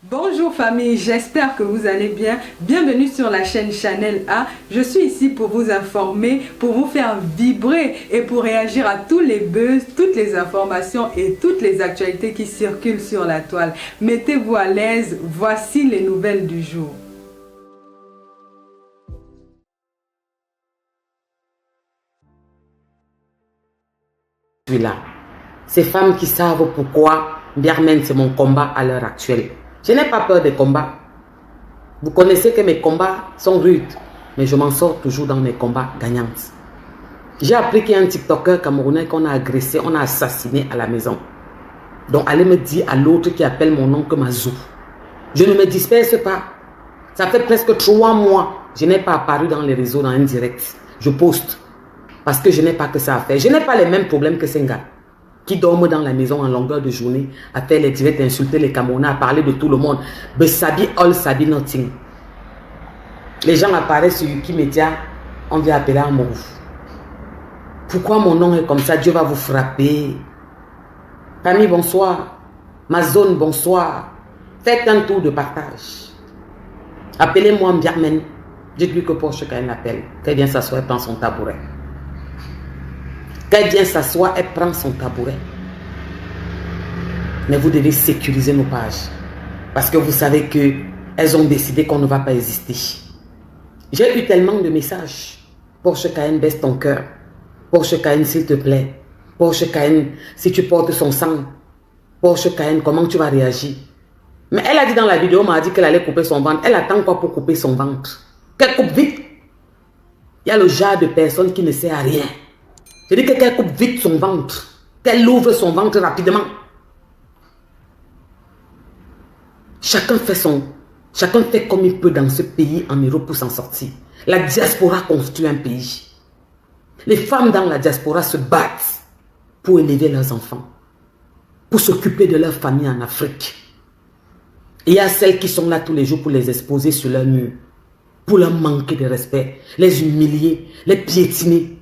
Bonjour famille, j'espère que vous allez bien. Bienvenue sur la chaîne Chanel A. Je suis ici pour vous informer, pour vous faire vibrer et pour réagir à tous les buzz, toutes les informations et toutes les actualités qui circulent sur la toile. Mettez-vous à l'aise, voici les nouvelles du jour. Là. Ces femmes qui savent pourquoi Biarmen c'est mon combat à l'heure actuelle. Je n'ai pas peur des combats. Vous connaissez que mes combats sont rudes, mais je m'en sors toujours dans mes combats gagnants. J'ai appris qu'il y a un TikToker camerounais qu'on a agressé, on a assassiné à la maison. Donc allez me dire à l'autre qui appelle mon nom que Mazou. Je ne me disperse pas. Ça fait presque 3 mois. Je n'ai pas apparu dans les réseaux dans un direct. Je poste. Parce que je n'ai pas que ça à faire. Je n'ai pas les mêmes problèmes que Senga, qui dorment dans la maison en longueur de journée, à faire les directs, insulter les Camerounais, à parler de tout le monde. Besabi all sabi nothing. Les gens apparaissent sur Wikimedia, on vient appeler à Morou. Pourquoi mon nom est comme ça? Dieu va vous frapper. Famille, bonsoir. Ma zone, bonsoir. Faites un tour de partage. Appelez-moi Mbiarmen. Dites-lui que Porsche Cayenne l'appelle. Qu'elle vient s'asseoir et prend son tabouret. Qu'elle vient s'asseoir et prend son tabouret. Mais vous devez sécuriser nos pages. Parce que vous savez qu'elles ont décidé qu'on ne va pas exister. J'ai eu tellement de messages. Porsche Cayenne, baisse ton cœur. Porsche Cayenne, s'il te plaît. Porsche Cayenne, si tu portes son sang. Porsche Cayenne, comment tu vas réagir? Mais elle a dit dans la vidéo, m'a dit qu'elle allait couper son ventre. Elle attend quoi pour couper son ventre? Qu'elle coupe vite. Il y a le genre de personne qui ne sert à rien. Je dis qu'elle coupe vite son ventre. Qu'elle ouvre son ventre rapidement. Chacun fait comme il peut dans ce pays en Europe pour s'en sortir. La diaspora construit un pays. Les femmes dans la diaspora se battent pour élever leurs enfants, pour s'occuper de leur famille en Afrique. Et il y a celles qui sont là tous les jours pour les exposer sur leur mur, pour leur manquer de respect, les humilier, les piétiner.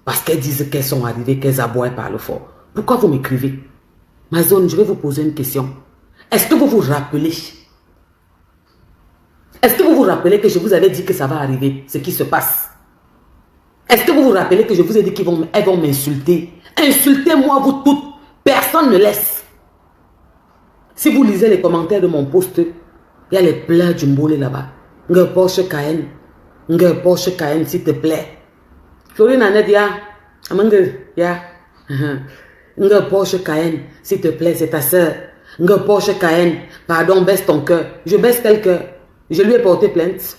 Parce qu'elles disent qu'elles sont arrivées, qu'elles aboient par le fort. Pourquoi vous m'écrivez? Ma zone, je vais vous poser une question. Est-ce que vous vous rappelez? Est-ce que vous vous rappelez que je vous avais dit que ça va arriver, ce qui se passe? Est-ce que vous vous rappelez que je vous ai dit qu'elles vont m'insulter? Insultez-moi vous toutes. Personne ne laisse. Si vous lisez les commentaires de mon post, il y a les pleurs du Mbolé là-bas. Nga Porsche Cayenne, s'il te plaît. Florine Annette, Nga Porsche Cayenne, s'il te plaît, c'est ta soeur. Nga Porsche Cayenne, pardon, baisse ton cœur. Je baisse quel cœur? Je lui ai porté plainte.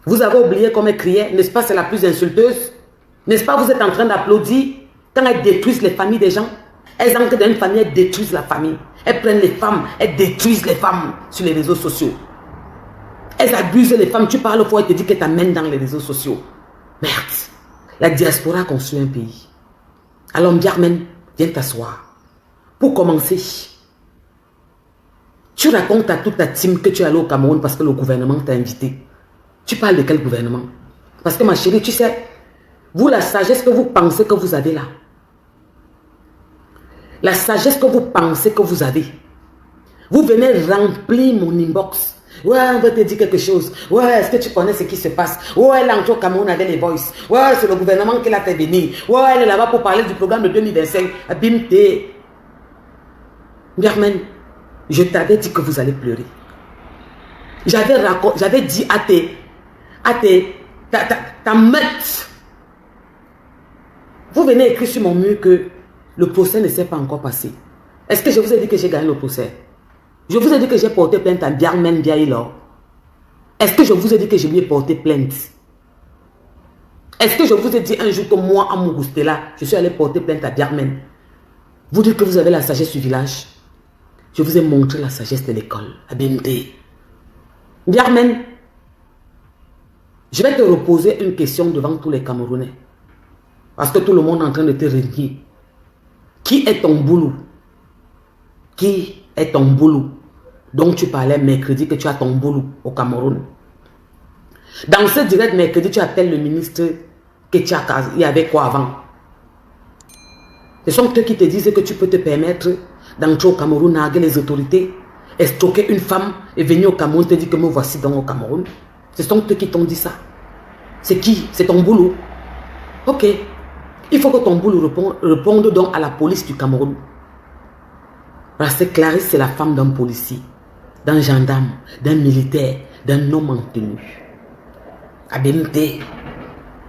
Vous avez oublié comme elle criait, n'est-ce pas, c'est la plus insulteuse? N'est-ce pas, vous êtes en train d'applaudir quand elles détruisent les familles des gens? Elles entrent dans une famille, elles détruisent la famille. Elles prennent les femmes, elles détruisent les femmes sur les réseaux sociaux. Elles abusent les femmes, tu parles fort, elles te disent qu'elles t'amènent dans les réseaux sociaux. Merde, la diaspora construit un pays. Alors Mbiarmen, viens t'asseoir. Pour commencer, tu racontes à toute ta team que tu es allé au Cameroun parce que le gouvernement t'a invité. Tu parles de quel gouvernement? Parce que ma chérie, tu sais, vous, la sagesse que vous pensez que vous avez là, la sagesse que vous pensez que vous avez, vous venez remplir mon inbox. Ouais, on va te dire quelque chose. Ouais, est-ce que tu connais ce qui se passe? Ouais, elle est au Cameroun avec les voices. Ouais, c'est le gouvernement qui l'a fait venir. Ouais, elle est là-bas pour parler du programme de 2025. Abimte. Mbiarmen, je t'avais dit que vous allez pleurer. J'avais dit à ta meute. Vous venez écrire sur mon mur que le procès ne s'est pas encore passé. Est-ce que je vous ai dit que j'ai gagné le procès? Je vous ai dit que j'ai porté plainte à Mbiarmen Biaïlo. Est-ce que je vous ai dit que je lui ai porté plainte? Est-ce que je vous ai dit un jour que moi, à Mougoustela, je suis allé porter plainte à Mbiarmen? Vous dites que vous avez la sagesse du village. Je vous ai montré la sagesse de l'école. À BMD. Mbiarmen, je vais te reposer une question devant tous les Camerounais. Parce que tout le monde est en train de te régner. Qui est ton boulot? Qui est ton boulot? Donc tu parlais mercredi que tu as ton boulot au Cameroun. Dans ce direct mercredi, tu appelles le ministre que tu as, il y avait quoi avant? Ce sont eux qui te disent que tu peux te permettre d'entrer au Cameroun, narguer les autorités, estroquer une femme et venir au Cameroun te dire que me voici dans au Cameroun. Ce sont eux qui t'ont dit ça. C'est qui? C'est ton boulot. Ok. Il faut que ton boulot réponde donc à la police du Cameroun. Parce que Clarisse, c'est la femme d'un policier, d'un gendarme, d'un militaire, d'un homme en tenue. Abimté.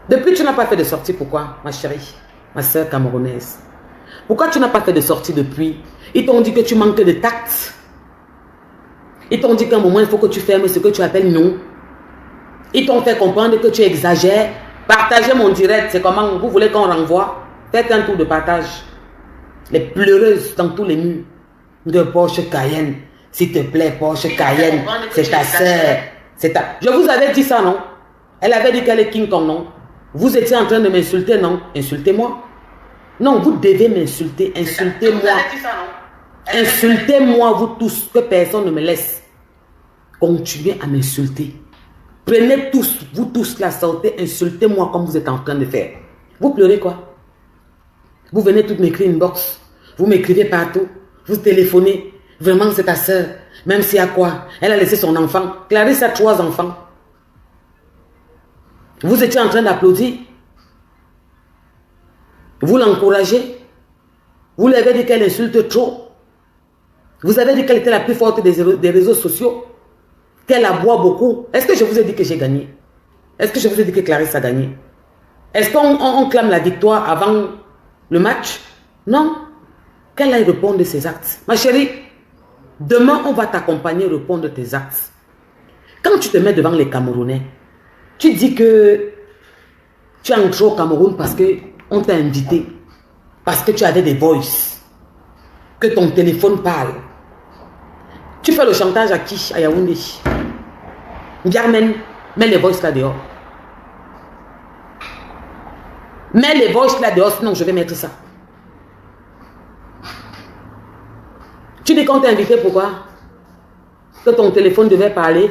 Depuis, tu n'as pas fait de sortie. Pourquoi, ma chérie, ma soeur camerounaise? Pourquoi tu n'as pas fait de sortie depuis? Ils t'ont dit que tu manques de tact. Ils t'ont dit qu'à un moment, il faut que tu fermes ce que tu appelles non. Ils t'ont fait comprendre que tu exagères. Partagez mon direct. C'est comment vous voulez qu'on renvoie? Faites un tour de partage. Les pleureuses dans tous les murs. De Porsche Cayenne. S'il te plaît, Porsche Cayenne. C'est ta soeur. Je vous avais dit ça, non? Elle avait dit qu'elle est King Kong, non? Vous étiez en train de m'insulter, non? Insultez-moi. Non, vous devez m'insulter. Insultez-moi. Insultez-moi, vous tous, que personne ne me laisse. Continuez à m'insulter. Prenez tous, vous tous la sortez, insultez-moi comme vous êtes en train de faire. Vous pleurez quoi? Vous venez toutes m'écrire une box. Vous m'écrivez partout. Vous téléphonez. Vraiment, c'est ta soeur. Même si à quoi? Elle a laissé son enfant. Clarisse a 3 enfants. Vous étiez en train d'applaudir. Vous l'encouragez. Vous lui avez dit qu'elle insulte trop. Vous avez dit qu'elle était la plus forte des réseaux sociaux. Qu'elle aboie beaucoup. Est-ce que je vous ai dit que j'ai gagné? Est-ce que je vous ai dit que Clarisse a gagné? Est-ce qu'on clame la victoire avant le match? Non. Qu'elle aille répondre de ses actes. Ma chérie, demain, on va t'accompagner à répondre de tes actes. Quand tu te mets devant les Camerounais, tu dis que tu es entré au Cameroun parce qu'on t'a invité, parce que tu avais des voices, que ton téléphone parle. Tu fais le chantage à qui? À Yaoundé. Germaine, mets les voices là dehors. Mets les voices là dehors, sinon je vais mettre ça. Tu dis qu'on t'a invité, pourquoi? Que ton téléphone devait parler.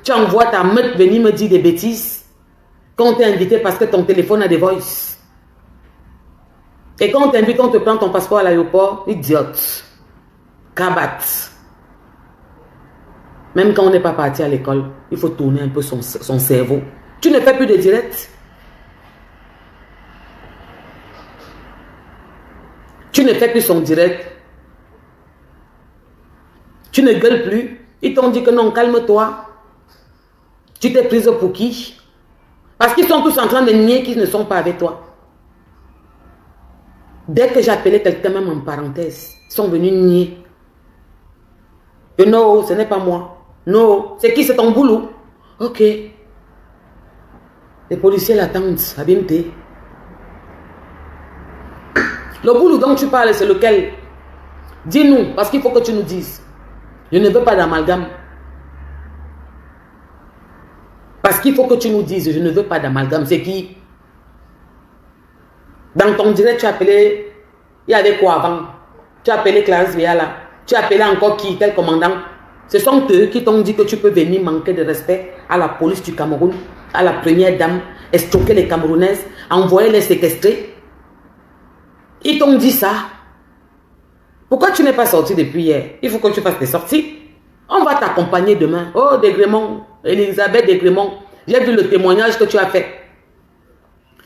Tu envoies ta meute venir me dire des bêtises. Qu'on t'a invité parce que ton téléphone a des voices. Et quand on t'invite, on te prend ton passeport à l'aéroport. Idiote. Cabat. Même quand on n'est pas parti à l'école, il faut tourner un peu son cerveau. Tu ne fais plus de direct. Tu ne fais plus son direct. Tu ne gueules plus. Ils t'ont dit que non, calme-toi. Tu t'es prise pour qui? Parce qu'ils sont tous en train de nier qu'ils ne sont pas avec toi. Dès que j'appelais quelqu'un, même en parenthèse, ils sont venus nier. Que non, ce n'est pas moi. Non, c'est qui? C'est ton boulot. Ok. Les policiers l'attendent à Bimté. Le boulot dont tu parles, c'est lequel? Dis-nous, parce qu'il faut que tu nous dises. Je ne veux pas d'amalgame. Parce qu'il faut que tu nous dises, je ne veux pas d'amalgame. C'est qui? Dans ton direct, tu as appelé, il y avait quoi avant? Tu as appelé Clarisse Viala. Tu as appelé encore qui? Quel commandant? Ce sont eux qui t'ont dit que tu peux venir manquer de respect à la police du Cameroun, à la première dame, estroquer les Camerounaises, envoyer les séquestrer. Ils t'ont dit ça. Pourquoi tu n'es pas sorti depuis hier? Il faut que tu fasses des sorties. On va t'accompagner demain. Oh, Desgrémont, Elisabeth Desgrémont, j'ai vu le témoignage que tu as fait.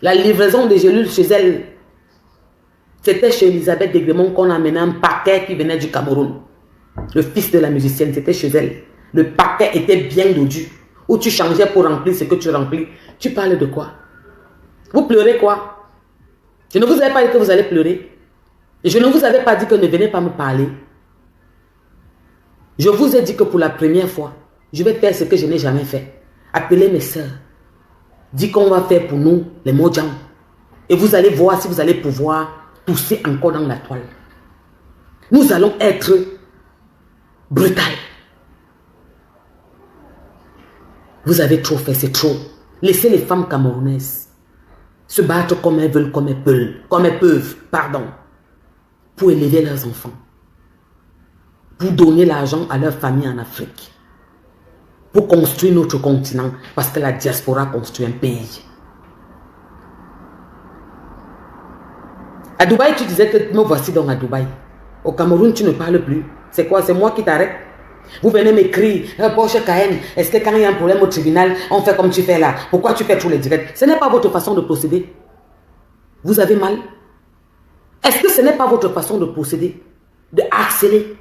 La livraison des gélules chez elle. C'était chez Elisabeth Desgrémont qu'on a amené un paquet qui venait du Cameroun. Le fils de la musicienne, c'était chez elle. Le paquet était bien dodu. Où tu changeais pour remplir ce que tu remplis. Tu parles de quoi? Vous pleurez quoi? Je ne vous avais pas dit que vous allez pleurer. Et je ne vous avais pas dit que ne venez pas me parler. Je vous ai dit que pour la première fois, je vais faire ce que je n'ai jamais fait. Appelez mes soeurs. Dis qu'on va faire pour nous les Mojang. Et vous allez voir si vous allez pouvoir pousser encore dans la toile. Nous allons être brutal. Vous avez trop fait, c'est trop. Laissez les femmes camerounaises se battre comme elles veulent, comme elles peuvent, pardon, pour élever leurs enfants, pour donner l'argent à leur famille en Afrique, pour construire notre continent, parce que la diaspora construit un pays. À Dubaï, tu disais que me voici donc à Dubaï. Au Cameroun, tu ne parles plus. C'est quoi? C'est moi qui t'arrête. Vous venez m'écrire, Porsche Cayenne, est-ce que quand il y a un problème au tribunal, on fait comme tu fais là? Pourquoi tu fais tous les directs? Ce n'est pas votre façon de procéder. Vous avez mal? Est-ce que ce n'est pas votre façon de procéder? De harceler?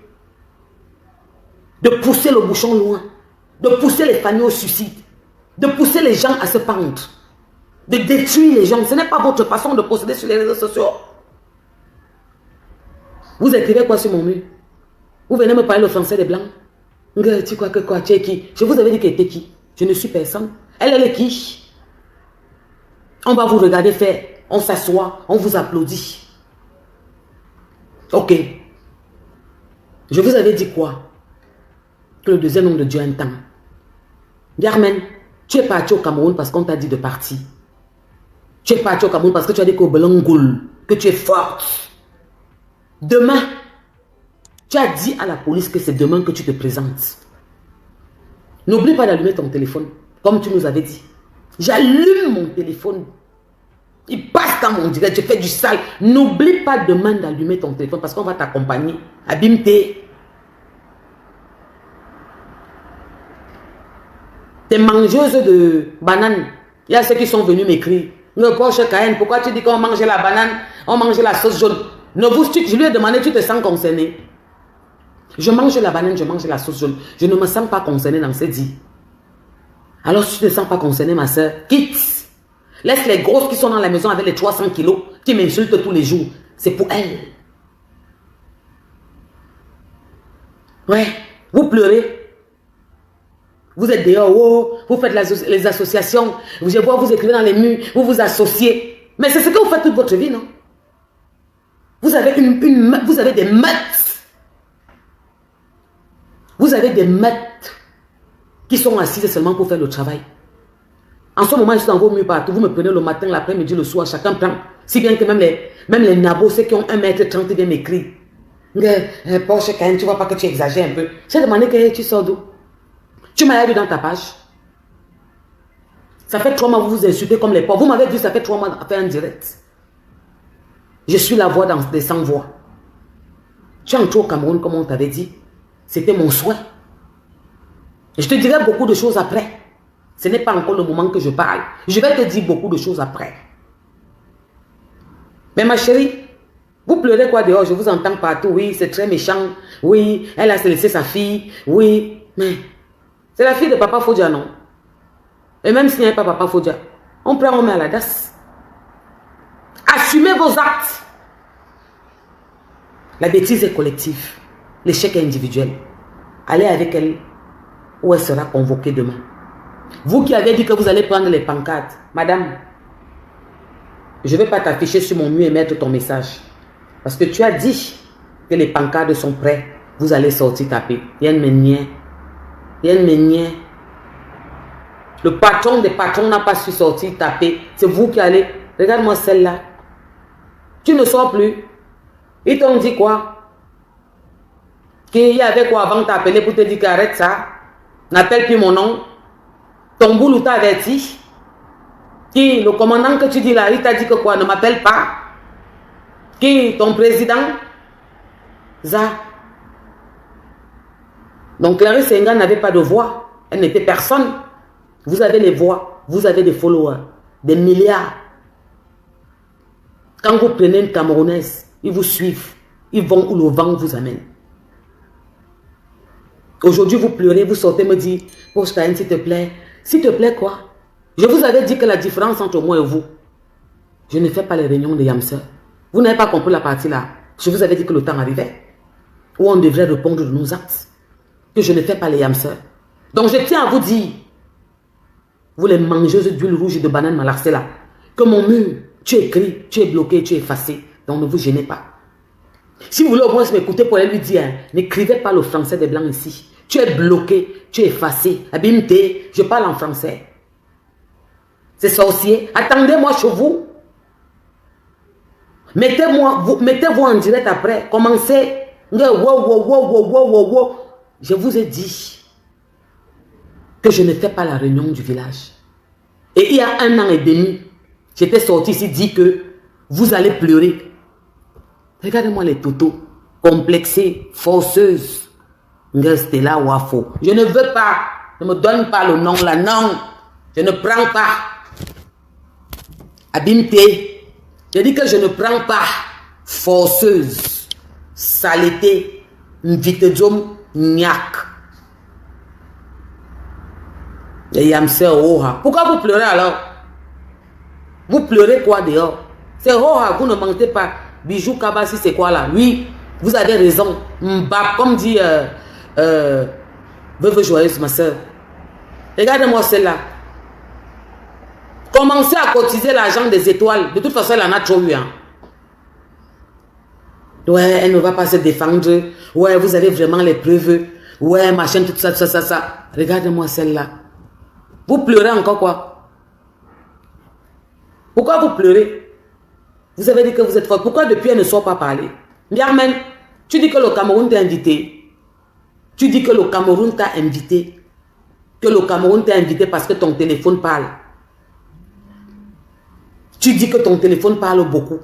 De pousser le bouchon loin? De pousser les familles au suicide? De pousser les gens à se pendre? De détruire les gens? Ce n'est pas votre façon de procéder sur les réseaux sociaux. Vous écrivez quoi sur mon mur? Vous venez me parler le français des blancs? Tu crois que quoi? Tu es qui? Je vous avais dit qu'elle était qui? Je ne suis personne. Elle est qui? On va vous regarder faire. On s'assoit, on vous applaudit. Ok. Je vous avais dit quoi? Que le deuxième homme de Dieu a un temps. Germaine, tu es parti au Cameroun parce qu'on t'a dit de partir. Tu es parti au Cameroun parce que tu as dit qu'au Belangoul, que tu es forte. Demain, tu as dit à la police que c'est demain que tu te présentes. N'oublie pas d'allumer ton téléphone, comme tu nous avais dit. J'allume mon téléphone. Il passe dans mon direct, je fais du sale. N'oublie pas demain d'allumer ton téléphone parce qu'on va t'accompagner. Abîme tes mangeuses de bananes. Il y a ceux qui sont venus m'écrire. Le Porsche Cayenne, pourquoi tu dis qu'on mangeait la banane, on mangeait la sauce jaune? Je lui ai demandé, tu te sens concerné? Je mange la banane, je mange la sauce jaune. Je ne me sens pas concerné dans ces dits. Alors si tu ne te sens pas concerné, ma soeur, quitte. Laisse les grosses qui sont dans la maison avec les 300 kilos, qui m'insultent tous les jours. C'est pour elles. Ouais, vous pleurez. Vous êtes dehors, oh, vous faites les associations. Je vois vous écrivez dans les murs, vous vous associez. Mais c'est ce que vous faites toute votre vie, non? Vous avez vous avez des meutes. Vous avez des meutes qui sont assises seulement pour faire le travail. En ce moment, je suis dans vos murs partout. Vous me prenez le matin, l'après-midi, le soir, chacun prend. Si bien que même les nabos, ceux qui ont 1,30 m, viennent m'écrire. Porsche Cayenne, tu vois pas que tu exagères un peu. J'ai demandé que tu sors d'où? Tu m'as vu dans ta page. Ça fait 3 mois que vous vous insultez comme les pauvres. Vous m'avez vu, ça fait 3 mois à faire un direct. Je suis la voix dans des sans-voix. Tu es entré au Cameroun, comme on t'avait dit. C'était mon souhait. Je te dirai beaucoup de choses après. Ce n'est pas encore le moment que je parle. Je vais te dire beaucoup de choses après. Mais ma chérie, vous pleurez quoi dehors? Je vous entends partout. Oui, c'est très méchant. Oui, elle a laissé sa fille. Oui, mais c'est la fille de Papa Fodia, non? Et même s'il n'y a pas Papa Fodia, on prend, on met à la DAS. Assumez vos actes. La bêtise est collective. L'échec est individuel. Allez avec elle où elle sera convoquée demain. Vous qui avez dit que vous allez prendre les pancartes, madame, je ne vais pas t'afficher sur mon mur et mettre ton message. Parce que tu as dit que les pancartes sont prêtes. Vous allez sortir taper. Yann Ménien. Le patron des patrons n'a pas su sortir taper. C'est vous qui allez. Regarde-moi celle-là. Tu ne sors plus. Ils t'ont dit quoi? Qu'il y avait quoi avant de t'appeler pour te dire qu'arrête ça? N'appelle plus mon nom. Ton boulot t'a averti. Qui, le commandant que tu dis là, il t'a dit que quoi? Ne m'appelle pas. Qui, ton président? Ça. Donc Clarisse Senga n'avait pas de voix. Elle n'était personne. Vous avez les voix. Vous avez des followers. Des milliards. Quand vous prenez une Camerounaise, ils vous suivent. Ils vont où le vent vous amène. Aujourd'hui, vous pleurez, vous sortez me dire, Porsche Cayenne, s'il te plaît. S'il te plaît, quoi? Je vous avais dit que la différence entre moi et vous, je ne fais pas les réunions de Yamseur. Vous n'avez pas compris la partie là. Je vous avais dit que le temps arrivait. Où on devrait répondre de nos actes. Que je ne fais pas les Yamseur. Donc je tiens à vous dire, vous les mangeuses d'huile rouge et de banane malaxée là, que mon mur, tu écris, tu es bloqué, tu es effacé. Donc ne vous gênez pas. Si vous voulez au moins m'écouter pour lui dire, hein, n'écrivez pas le français des blancs ici. Tu es bloqué, tu es effacé. Abimte, je parle en français. C'est sorcier. Attendez-moi chez vous. Mettez-vous en direct après. Commencez. Je vous ai dit que je ne fais pas la réunion du village. Et il y a 1 an et demi, j'étais sorti ici dit que vous allez pleurer. Regardez-moi les totos. complexée, forceuse. Stella Wafo. Je ne veux pas. Ne me donne pas le nom là. Non. Je ne prends pas. Abimte. Je dis que je ne prends pas. Forceuse. Saleté. Mvitedjom. Nyak. Et Yamse Oha. Pourquoi vous pleurez alors? Vous pleurez quoi dehors? C'est Oha, vous ne mentez pas. Bijou Kabasi, c'est quoi là? Oui, vous avez raison. Mbap, comme dit Veuve Joyeuse, ma soeur. Regardez-moi celle-là. Commencez à cotiser l'argent des étoiles. De toute façon, elle en a trop eu. Hein. Ouais, elle ne va pas se défendre. Ouais, vous avez vraiment les preuves. Ouais, machin, tout ça, ça. Regardez-moi celle-là. Vous pleurez encore quoi? Pourquoi vous pleurez? Vous avez dit que vous êtes forte. Pourquoi depuis elle ne soit pas parlé? Biarmen, tu dis que le Cameroun t'a invité. Tu dis que le Cameroun t'a invité. Que le Cameroun t'a invité parce que ton téléphone parle. Tu dis que ton téléphone parle beaucoup.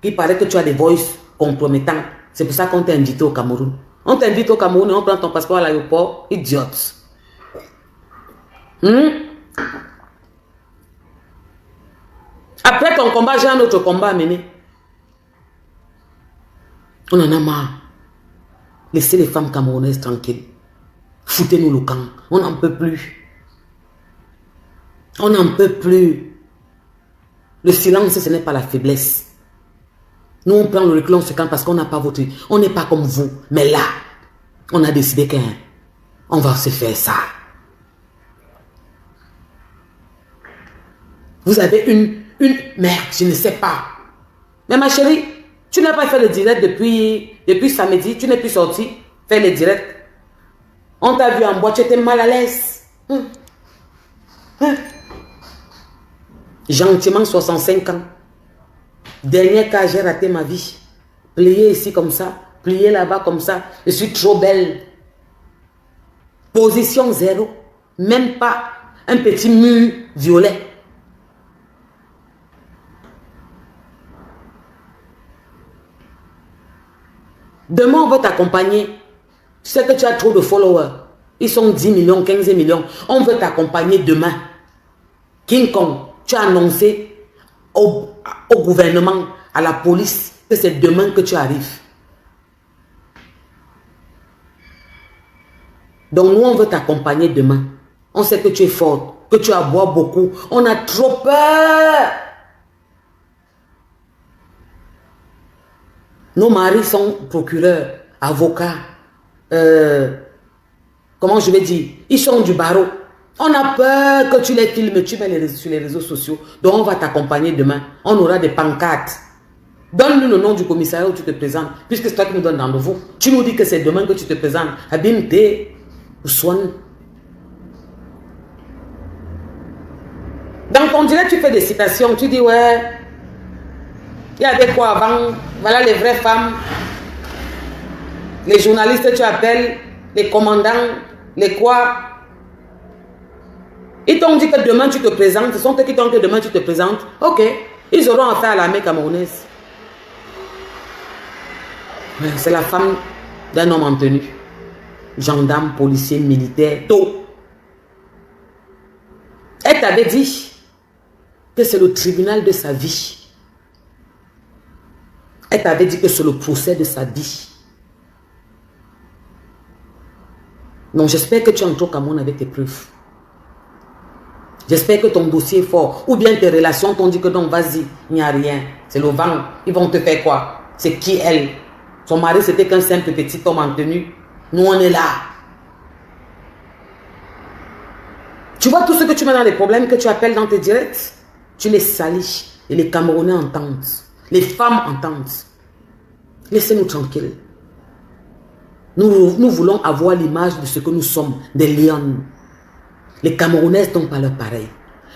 Il paraît que tu as des voices compromettants. C'est pour ça qu'on t'a invité au Cameroun. On t'invite au Cameroun et on prend ton passeport à l'aéroport. Idiote. Après ton combat, j'ai un autre combat à mener. On en a marre. Laissez les femmes camerounaises tranquilles. Foutez-nous le camp. On n'en peut plus. On n'en peut plus. Le silence, ce n'est pas la faiblesse. Nous, on prend le recul, on se calme parce qu'on n'a pas voté. On n'est pas comme vous. Mais là, on a décidé qu'on va se faire ça. Vous avez une merde, je ne sais pas. Mais ma chérie, tu n'as pas fait le direct depuis samedi. Tu n'es plus sorti faire le direct. On t'a vu en boîte, tu étais mal à l'aise. Gentiment, 65 ans. Dernier cas, j'ai raté ma vie. Plier ici comme ça, plier là-bas comme ça. Je suis trop belle. Position zéro. Même pas un petit mur violet. Demain, on va t'accompagner. Tu sais que tu as trop de followers. Ils sont 10 millions, 15 millions. On veut t'accompagner demain. King Kong, tu as annoncé au gouvernement, à la police, que c'est demain que tu arrives. Donc nous, on veut t'accompagner demain. On sait que tu es forte, que tu as bois beaucoup. On a trop peur. Nos maris sont procureurs, avocats, comment je vais dire, ils sont du barreau. On a peur que tu les filmes, tu mets sur les réseaux sociaux. Donc on va t'accompagner demain. On aura des pancartes. Donne-nous le nom du commissariat où tu te présentes, puisque c'est toi qui nous donnes rendez-vous. Tu nous dis que c'est demain que tu te présentes. Abimte, Ousouane. Dans ton direct, tu fais des citations. Tu dis, ouais, il y avait quoi avant? Voilà les vraies femmes. Les journalistes, tu appelles. Les commandants. Les quoi? Ils t'ont dit que demain tu te présentes. Ce sont eux qui t'ont dit que demain tu te présentes. Ok. Ils auront affaire à l'armée camerounaise. C'est la femme d'un homme en tenue. Gendarme, policier, militaire, tout. Elle t'avait dit que c'est le tribunal de sa vie. Elle t'avait dit que c'est le procès de sa vie. Donc j'espère que tu entres au Cameroun avec tes preuves. J'espère que ton dossier est fort. Ou bien tes relations t'ont dit que non, vas-y, il n'y a rien. C'est le vent. Ils vont te faire quoi? C'est qui elle? Son mari, c'était qu'un simple petit homme en tenue. Nous, on est là. Tu vois tout ce que tu mets dans les problèmes que tu appelles dans tes directs? Tu les salis. Et les Camerounais entendent. Les femmes entendent. Laissez-nous tranquilles. Nous voulons avoir l'image de ce que nous sommes, des lions. Les Camerounaises n'ont pas leur pareil.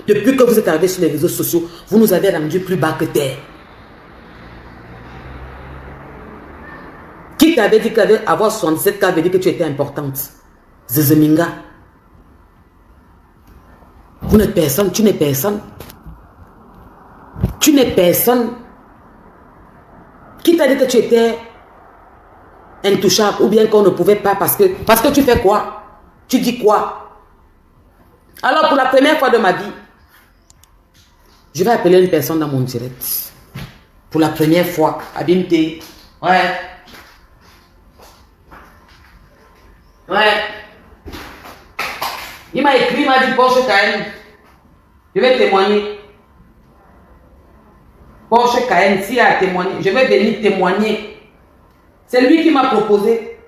Depuis que vous êtes arrivés sur les réseaux sociaux, vous nous avez rendu plus bas que terre. Qui t'avait dit qu'avoir 67 avait dit que tu étais importante? Zezeminga. Vous n'êtes personne, tu n'es personne. Tu n'es personne. Qui t'a dit que tu étais intouchable ou bien qu'on ne pouvait pas parce que tu fais quoi? Tu dis quoi? Alors pour la première fois de ma vie, je vais appeler une personne dans mon direct. Pour la première fois, Abimté. Ouais. Ouais. Il m'a écrit, il m'a dit Porsche Cayenne. Je vais témoigner. Porsche Cayenne, s'il a témoigné, je vais venir témoigner. C'est lui qui m'a proposé.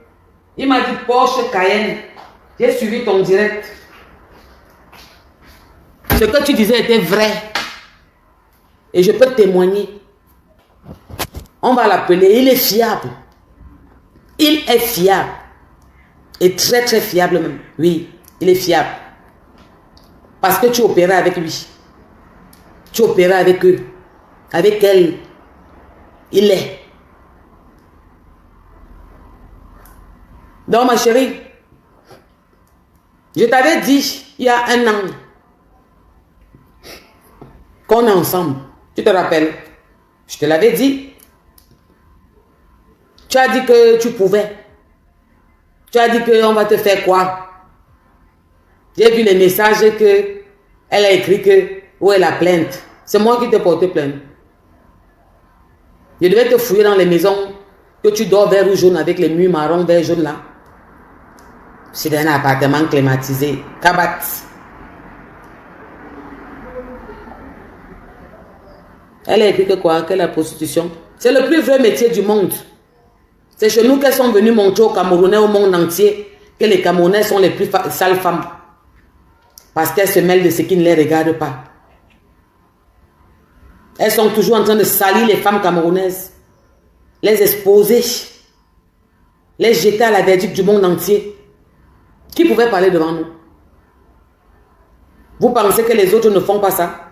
Il m'a dit Porsche Cayenne. J'ai suivi ton direct. Ce que tu disais était vrai. Et je peux témoigner. On va l'appeler. Il est fiable. Il est fiable. Et très très fiable même. Oui, il est fiable. Parce que tu opérais avec lui. Tu opérais avec eux. Avec elle. Il est. Donc ma chérie, je t'avais dit il y a un an qu'on est ensemble. Tu te rappelles? Je te l'avais dit. Tu as dit que tu pouvais. Tu as dit qu'on va te faire quoi? J'ai vu les messages que elle a écrit que où est la plainte. C'est moi qui t'ai porté plainte. Je devais te fouiller dans les maisons que tu dors vert ou jaune avec les murs marron, vert, jaune là. C'est un appartement climatisé. Kabat. Elle a écrit que quoi? Que la prostitution. C'est le plus vrai métier du monde. C'est chez nous qu'elles sont venues montrer aux Camerounais, au monde entier, que les Camerounais sont les plus sales femmes. Parce qu'elles se mêlent de ce qui ne les regarde pas. Elles sont toujours en train de salir les femmes camerounaises. Les exposer. Les jeter à la verdict du monde entier. Qui pouvait parler devant nous? Vous pensez que les autres ne font pas ça?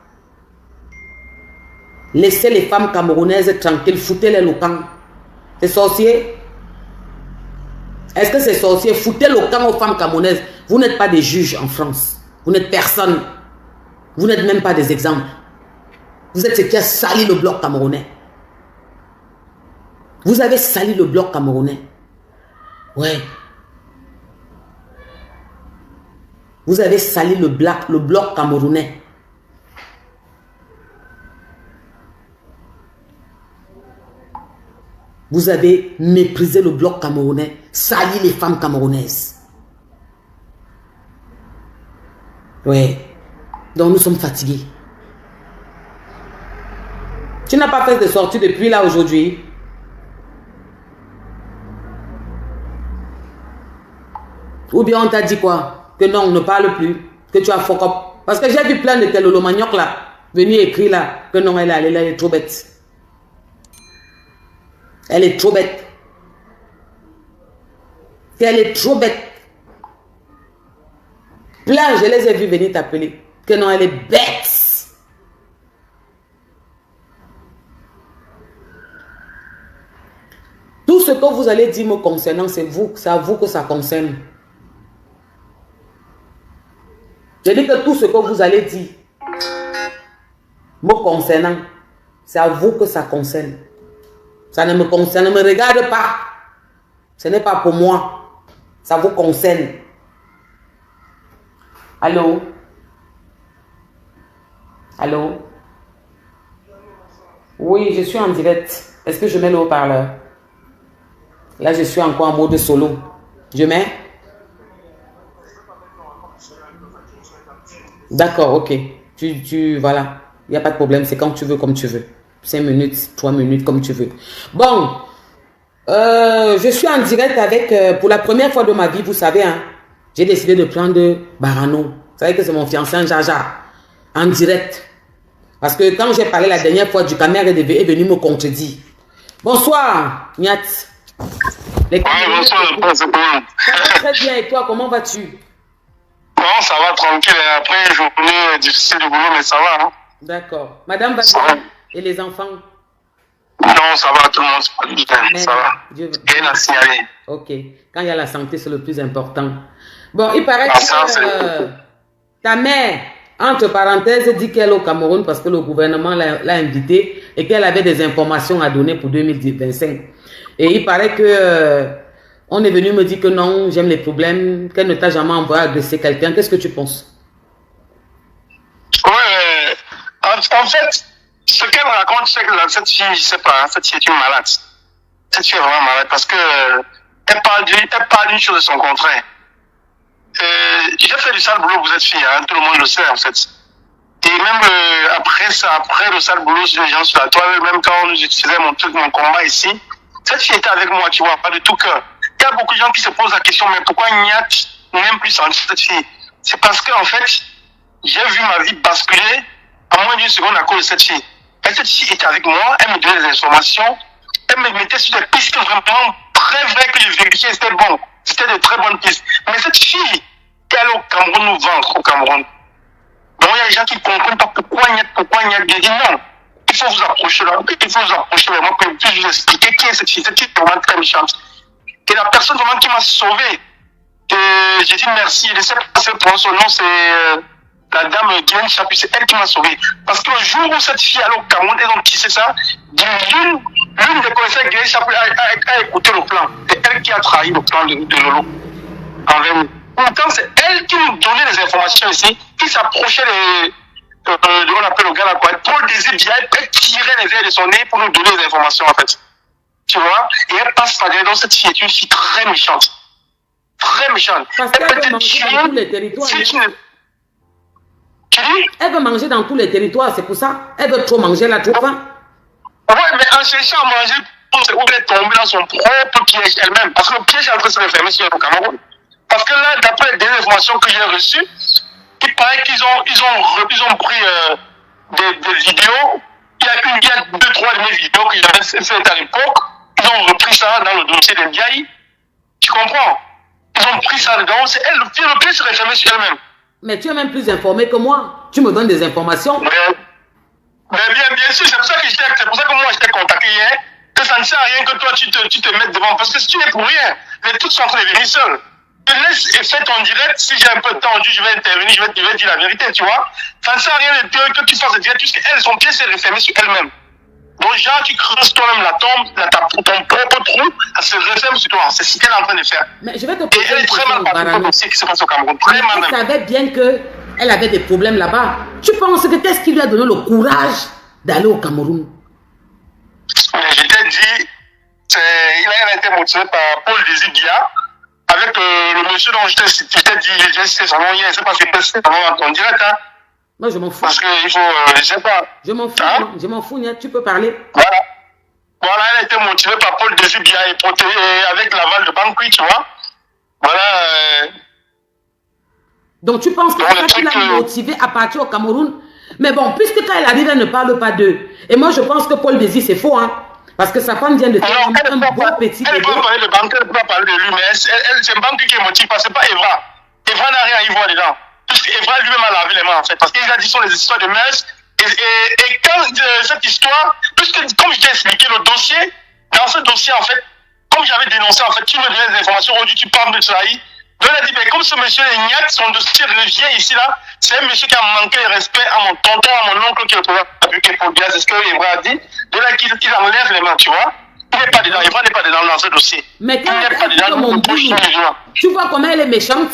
Laissez les femmes camerounaises tranquilles, foutez-les le camp. C'est sorcier? Est-ce que c'est sorcier? Foutez le camp aux femmes camerounaises. Vous n'êtes pas des juges en France. Vous n'êtes personne. Vous n'êtes même pas des exemples. Vous êtes ce qui a sali le bloc camerounais. Vous avez sali le bloc camerounais. Ouais. Vous avez sali le bloc camerounais. Vous avez méprisé le bloc camerounais, sali les femmes camerounaises. Oui. Donc nous sommes fatigués. Tu n'as pas fait de sortie depuis là aujourd'hui? Ou bien on t'a dit quoi? Que non, on ne parle plus. Que tu as fuck up. Parce que j'ai vu plein de Telolo Manioc là. Venir écrire là. Que non, elle est trop bête. Elle est trop bête. Elle est trop bête. Plein, je les ai vus venir t'appeler. Que non, elle est bête. Tout ce que vous allez dire me concernant, c'est à vous que ça concerne. Je dis que tout ce que vous allez dire me concernant, c'est à vous que ça concerne. Ça ne me concerne, ne me regarde pas. Ce n'est pas pour moi. Ça vous concerne. Allô? Allô? Oui, je suis en direct. Est-ce que je mets le haut-parleur? Là, je suis encore en mode solo. Je mets? D'accord, ok. Voilà. Il n'y a pas de problème. C'est quand tu veux, comme tu veux. 5 minutes, 3 minutes, comme tu veux. Bon. Je suis en direct avec... pour la première fois de ma vie, vous savez, hein, j'ai décidé de prendre Barano. Vous savez que c'est mon fiancé, un Jaja. En direct. Parce que quand j'ai parlé la dernière fois, du caméra est venu me contredire. Bonsoir, Niat. Bonsoir, ça va très bien. Et toi, comment vas-tu? Bon, ça va tranquille. Après une journée difficile du boulot, mais ça va. Hein? D'accord. Madame va bien. Et les enfants? Non, ça va, tout le monde se passe bien. Ça va. Rien à signaler. Ok. Quand il y a la santé, c'est le plus important. Bon, il paraît que ta mère, entre parenthèses, dit qu'elle est au Cameroun parce que le gouvernement l'a invitée et qu'elle avait des informations à donner pour 2025. Et il paraît que On est venu me dire que non, j'aime les problèmes, qu'elle ne t'a jamais envoyé agresser quelqu'un. Qu'est-ce que tu penses? Ouais, en fait, ce qu'elle me raconte, c'est que cette fille, je sais pas, cette fille est une malade. Cette fille est vraiment malade parce que elle parle d'une chose de son contraire. J'ai fait du sale boulot pour cette fille, hein, tout le monde le sait en fait. Et même après ça, après le sale boulot sur les gens sur la toile, même quand je faisais mon combat ici, cette fille était avec moi, tu vois, pas de tout cœur. Il y a beaucoup de gens qui se posent la question, mais pourquoi Niat n'aime plus sentir cette fille? C'est parce que en fait, j'ai vu ma vie basculer en moins d'une seconde à cause de cette fille. Et cette fille était avec moi, elle me donnait des informations, elle me mettait sur des pistes vraiment très vraies que je vérifiais, c'était bon. C'était de très bonnes pistes. Mais cette fille, elle est au Cameroun nous vendre au Cameroun. Donc il y a des gens qui ne comprennent pas pourquoi il y a des non. Il faut vous approcher là, il faut vous approcher de moi pour que je puisse vous expliquer qui est cette fille. Cette fille est vraiment très méchante. Et la personne vraiment qui m'a sauvé, j'ai dit merci, je ne sais pas son nom, c'est la dame Guylaine Chapuis, c'est elle qui m'a sauvé. Parce que le jour où cette fille allait au Cameroun, elles ont tissé ça, l'une des connaissances Guylaine Chapuis a écouté le plan. C'est elle qui a trahi le plan de Lolo envers nous. Pourtant, c'est elle qui nous donnait les informations ici, qui s'approchait on appelle le gars là quoi, Paul Désir Dia, elle tirait les ailes de son nez pour nous donner les informations en fait. Tu vois? Et elle passe par derrière, donc cette fille est une fille très méchante. Très méchante. Parce qu'elle veut manger dans tous les territoires. Si tu dis? Elle veut manger dans tous les territoires, c'est pour ça. Elle veut trop manger, elle a trop faim. Ouais, mais en cherchant à manger, elle est tombée dans son propre piège elle-même. Parce que le piège est en train de se refermer sur le Cameroun. Parce que là, d'après les informations que j'ai reçues, il paraît qu'ils ont pris des vidéos. Il y a 2-3 de mes vidéos que j'avais faites à l'époque. Ils ont repris ça dans le dossier d'Ndiaye. Tu comprends? Ils ont pris ça dedans. C'est elle, le piège se refermait sur elle-même. Mais tu es même plus informé que moi. Tu me donnes des informations. Mais bien sûr, c'est pour ça que moi je t'ai contacté hier, que ça ne sert à rien que toi tu te mettes devant, parce que si tu n'es pour rien, les toutes sont en train de venir seules. Je laisse et fais ton direct, si j'ai un peu de temps, je vais intervenir, je vais dire la vérité, tu vois. Ça ne sert à rien que tu fasses le direct, puisqu'elle, son pied s'est refermé sur elle-même. Donc, genre, tu creuses toi-même la tombe, ton propre trou, elle se referme sur toi. C'est ce qu'elle est en train de faire. Mais je vais te Et poser elle est très mal partie aussi qui se passe au Cameroun. Très mal elle même. savait bien qu'elle avait des problèmes là-bas. Tu penses que qu'est-ce qui lui a donné le courage d'aller au Cameroun? Mais je t'ai dit, il a été motivé par Paul Désir Dia, avec le monsieur dont je t'ai dit, j'ai cité son nom hier, je ne sais pas si c'est en direct, hein. Moi, je m'en fous. Parce qu'il faut, je ne sais pas. Je m'en fous, hein? Je m'en fous, tu peux parler. Voilà. Voilà, elle a été motivée par Paul Désir Dia et protégée avec l'aval de Banqui, tu vois. Voilà. Donc, tu penses que c'est ça qui l'a motivé à partir au Cameroun? Mais bon, puisque quand elle arrive, elle ne parle pas d'eux. Et moi, je pense que Paul Désir, c'est faux, hein. Parce que sa femme vient de faire un bon petit bébé. Elle peut parler de Banqui, elle ne peut pas parler de lui, mais c'est Banqui qui est motivé, ce n'est pas Evra. Evra n'a rien à y voir dedans. Evra lui-même a lavé les mains, en fait, parce qu'il a dit sur les histoires de mœurs. Et quand cette histoire, puisque comme je t'ai expliqué, le dossier, dans ce dossier, en fait, comme j'avais dénoncé, en fait, tu me donnais des informations, aujourd'hui tu parles de trahir. Donc elle a dit, mais comme ce monsieur est Niat, son dossier revient ici, là, c'est un monsieur qui a manqué de respect à mon tonton, à mon oncle qui est au pouvoir, c'est ce que Evra a dit. Donc là, qu'il enlève les mains, tu vois. Il n'est pas dedans, Evra n'est pas dedans dans ce dossier. Mais quand il n'est pas dedans, mon boulou, tu vois comment elle est méchante?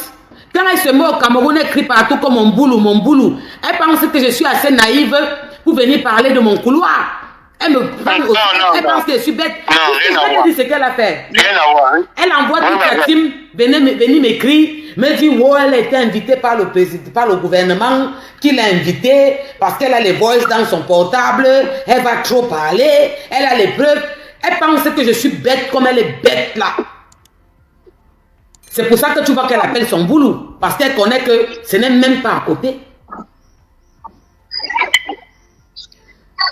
Quand elle se met au Cameroun, elle crie partout comme mon boulou, mon boulou. Elle pense que je suis assez naïve pour venir parler de mon couloir. Elle me prend au... Elle pense que je suis bête. Non, rien à voir. Je dis ce qu'elle a fait. Rien à voir. Hein? Elle envoie toute sa team venir m'écrire, me dit oh, elle a été invitée par le président, par le gouvernement qui l'a invitée parce qu'elle a les voices dans son portable, elle va trop parler, elle a les preuves. Elle pense que je suis bête comme elle est bête là. C'est pour ça que tu vois qu'elle appelle son boulot. Parce qu'elle connaît que ce n'est même pas à côté.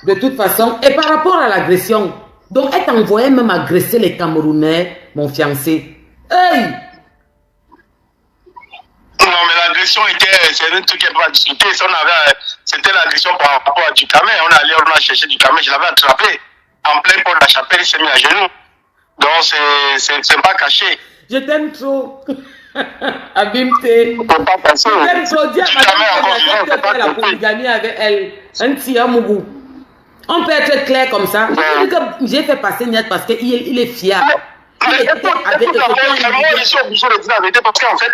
De toute façon, et par rapport à l'agression, donc elle t'envoyait même agresser les Camerounais, mon fiancé. Hey! Non, mais l'agression c'est un truc qui n'est pas discuté. C'était l'agression par rapport à Ducamé. On a cherché Ducamé, je l'avais attrapé. En plein port de la chapelle, il s'est mis à genoux. Donc, c'est pas caché. Je t'aime trop. Abimté. On peut pas passer. Je t'aime trop. Dis à madame que la polygamie avec elle. Un petit amoureux. On peut être clair comme ça. J'ai fait passer Niat parce qu'il est fiable. Mais écoute, moi, je suis obligé de dire la vérité parce qu'en fait,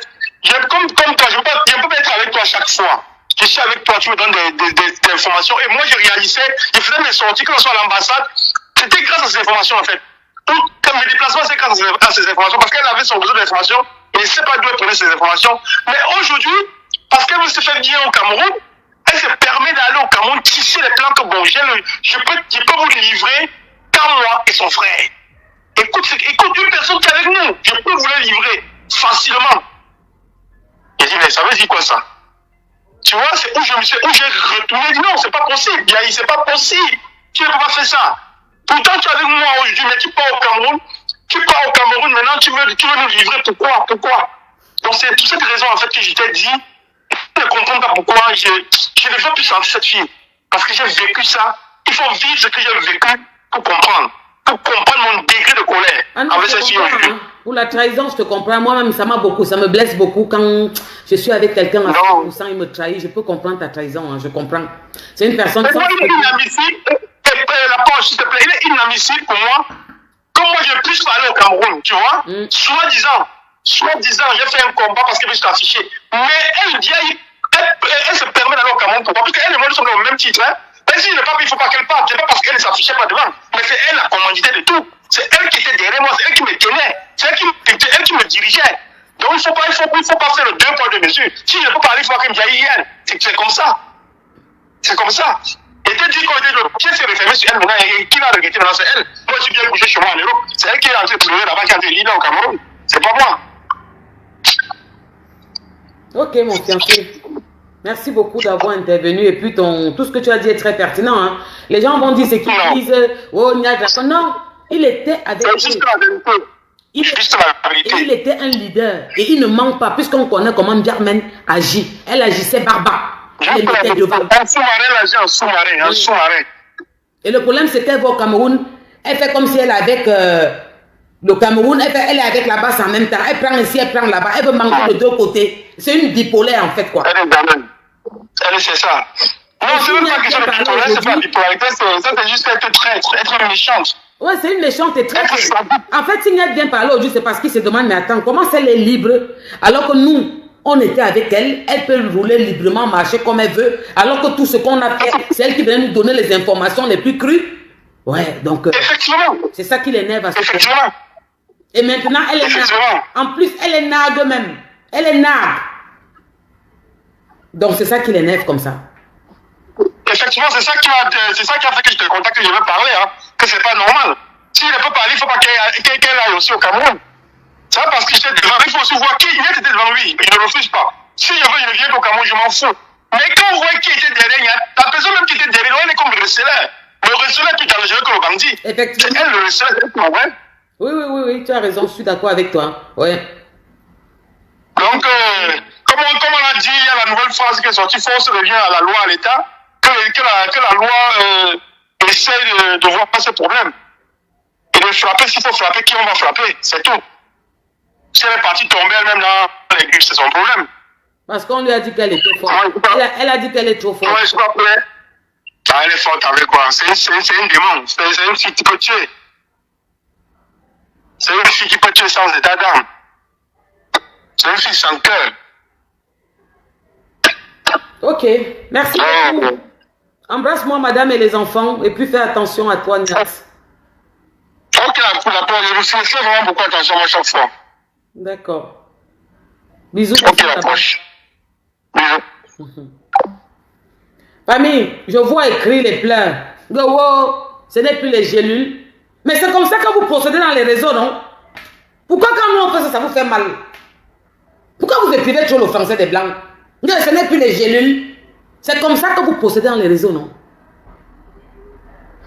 comme toi, je ne peux pas être avec toi chaque fois. Je suis avec toi, tu me donnes des informations. Et moi, je réalisais, je faisais mes sorties, que ce soit à l'ambassade, c'était grâce à ces informations, en fait. Comme mes déplacements, c'est grâce à ces informations, parce qu'elle avait son besoin d'informations, et je ne sais pas d'où elle prenait ces informations. Mais aujourd'hui, parce qu'elle se fait bien au Cameroun, elle se permet d'aller au Cameroun, tisser les plans que bon, je peux vous livrer qu'à moi et son frère. Écoute, une personne qui est avec nous, je peux vous les livrer facilement. Il dit, mais ça veut dire quoi ça? Tu vois, c'est où j'ai retourné, non, c'est pas possible, c'est pas possible. Tu ne peux pas faire ça. Pourtant, tu es avec moi aujourd'hui, mais tu pars au Cameroun, maintenant tu veux nous livrer, pourquoi? Donc c'est pour cette raison en fait que je t'ai dit, je ne comprends pas pourquoi je ne veux plus sentir cette fille. Parce que j'ai vécu ça, il faut vivre ce que j'ai vécu pour comprendre mon degré de colère avec cette fille aujourd'hui. Pour la trahison, je te comprends. Moi-même, ça me blesse beaucoup quand je suis avec quelqu'un à 100%, il me trahit. Je peux comprendre ta trahison, hein, je comprends. C'est une personne... Mais moi, il est inadmissible. La poche, s'il te plaît, il est inadmissible pour moi. Comme moi, je puisse parler au Cameroun, tu vois. Soi-disant, j'ai fait un combat parce que je suis affiché. Mais elle se permet d'aller au Cameroun. Pourquoi? Parce qu'elle et moi, nous sommes au même titre. Hein. Mais s'il ne pas, il ne faut pas qu'elle parte. Ce n'est pas parce qu'elle ne s'affichait pas devant. Mais c'est elle la commandité de tout. C'est elle qui était derrière moi, c'est elle qui me tenait. C'est elle qui me dirigeait. Donc il ne faut pas faire le 2 poids 2 mesures. Si je ne peux pas aller, il faut qu'elle me dise elle. C'est comme ça. C'est comme ça. Et te dire qu'elle s'est refermée sur elle maintenant et qui l'a regretté maintenant, c'est elle. Moi, je suis bien couché chez moi en Europe. C'est elle qui est entrée pleurer là-bas, qui a été là au Cameroun. C'est pas moi. Ok, mon fiancé. Merci beaucoup d'avoir intervenu. Et puis, tout ce que tu as dit est très pertinent. Hein. Les gens vont dire ce qu'ils disent. Oh, il y a de la... Non, il était avec eux. C'est juste la vérité. Il était un leader. Et il ne manque pas, puisqu'on connaît comment Biarmen agit. Elle agissait barbare. Elle mettait devant. Un sous-marin, un sous-marin. Et le problème, c'est qu'elle va au Cameroun. Elle fait comme si elle est avec le Cameroun. Elle est avec la basse en même temps. Elle prend ici, elle prend là-bas. Elle veut manquer de deux côtés. C'est une bipolaire, en fait, quoi. C'est ça. Non, c'est même pas question de bipolaire, c'est pas bipolarité. C'est juste être traître, être méchante. Ouais, c'est une méchante et traître. En fait, s'il n'y a bien parlé aujourd'hui, c'est parce qu'il se demande, mais attends, comment elle est libre alors que nous, on était avec elle, elle peut rouler librement, marcher comme elle veut, alors que tout ce qu'on a fait, c'est elle qui vient nous donner les informations les plus crues. Ouais, donc, effectivement. C'est ça qui l'énerve à ce moment. Effectivement. Et maintenant, elle est nague. En plus, elle est nague même. Elle est nague. Donc, c'est ça qui l'énerve comme ça. Effectivement, c'est ça qui a fait que je te contacte, que je veux parler, hein, que c'est pas normal. S'il ne peut pas aller, il ne faut pas qu'elle aille aussi au Cameroun. C'est parce que j'étais devant, il faut aussi voir qui était devant lui. Il ne refuse pas. Si je veux, il vient au Cameroun, je m'en fous. Mais quand on voit qui était derrière, la personne même qui était derrière, elle est comme le recelaire. Le recelaire est plus dangereux que le bandit. Effectivement. C'est elle, le recelaire, c'est tout, ouais. Oui, tu as raison, je suis d'accord avec toi. Ouais. Donc, comme on a dit, il y a la nouvelle phrase qui est sortie, force revient à la loi, à l'État, que la loi essaie de voir pas ce problème. Et de frapper, s'il faut frapper, qui on va frapper, c'est tout. Si elle est partie tomber elle-même dans l'aiguille, c'est son problème. Parce qu'on lui a dit qu'elle était forte. Elle a dit qu'elle est trop forte. Ouais, je crois que elle est forte avec quoi? C'est une démon. C'est une fille qui peut tuer. C'est une fille qui peut tuer sans état d'âme. C'est une fille sans cœur. Ok, merci beaucoup. Embrasse-moi, madame et les enfants, et puis fais attention à toi, Nias. Ok, je fais vraiment beaucoup attention à chaque fois. D'accord. Bisous. Ok, la poche. Bisous. Famille, je vois écrire les pleurs. Wow, ce n'est plus les gélules. Mais c'est comme ça que vous procédez dans les réseaux, non? Pourquoi quand nous on fait ça, ça vous fait mal? Pourquoi vous écrivez toujours le français des blancs? Non, ce n'est plus les gélules. C'est comme ça que vous procédez dans les réseaux, non?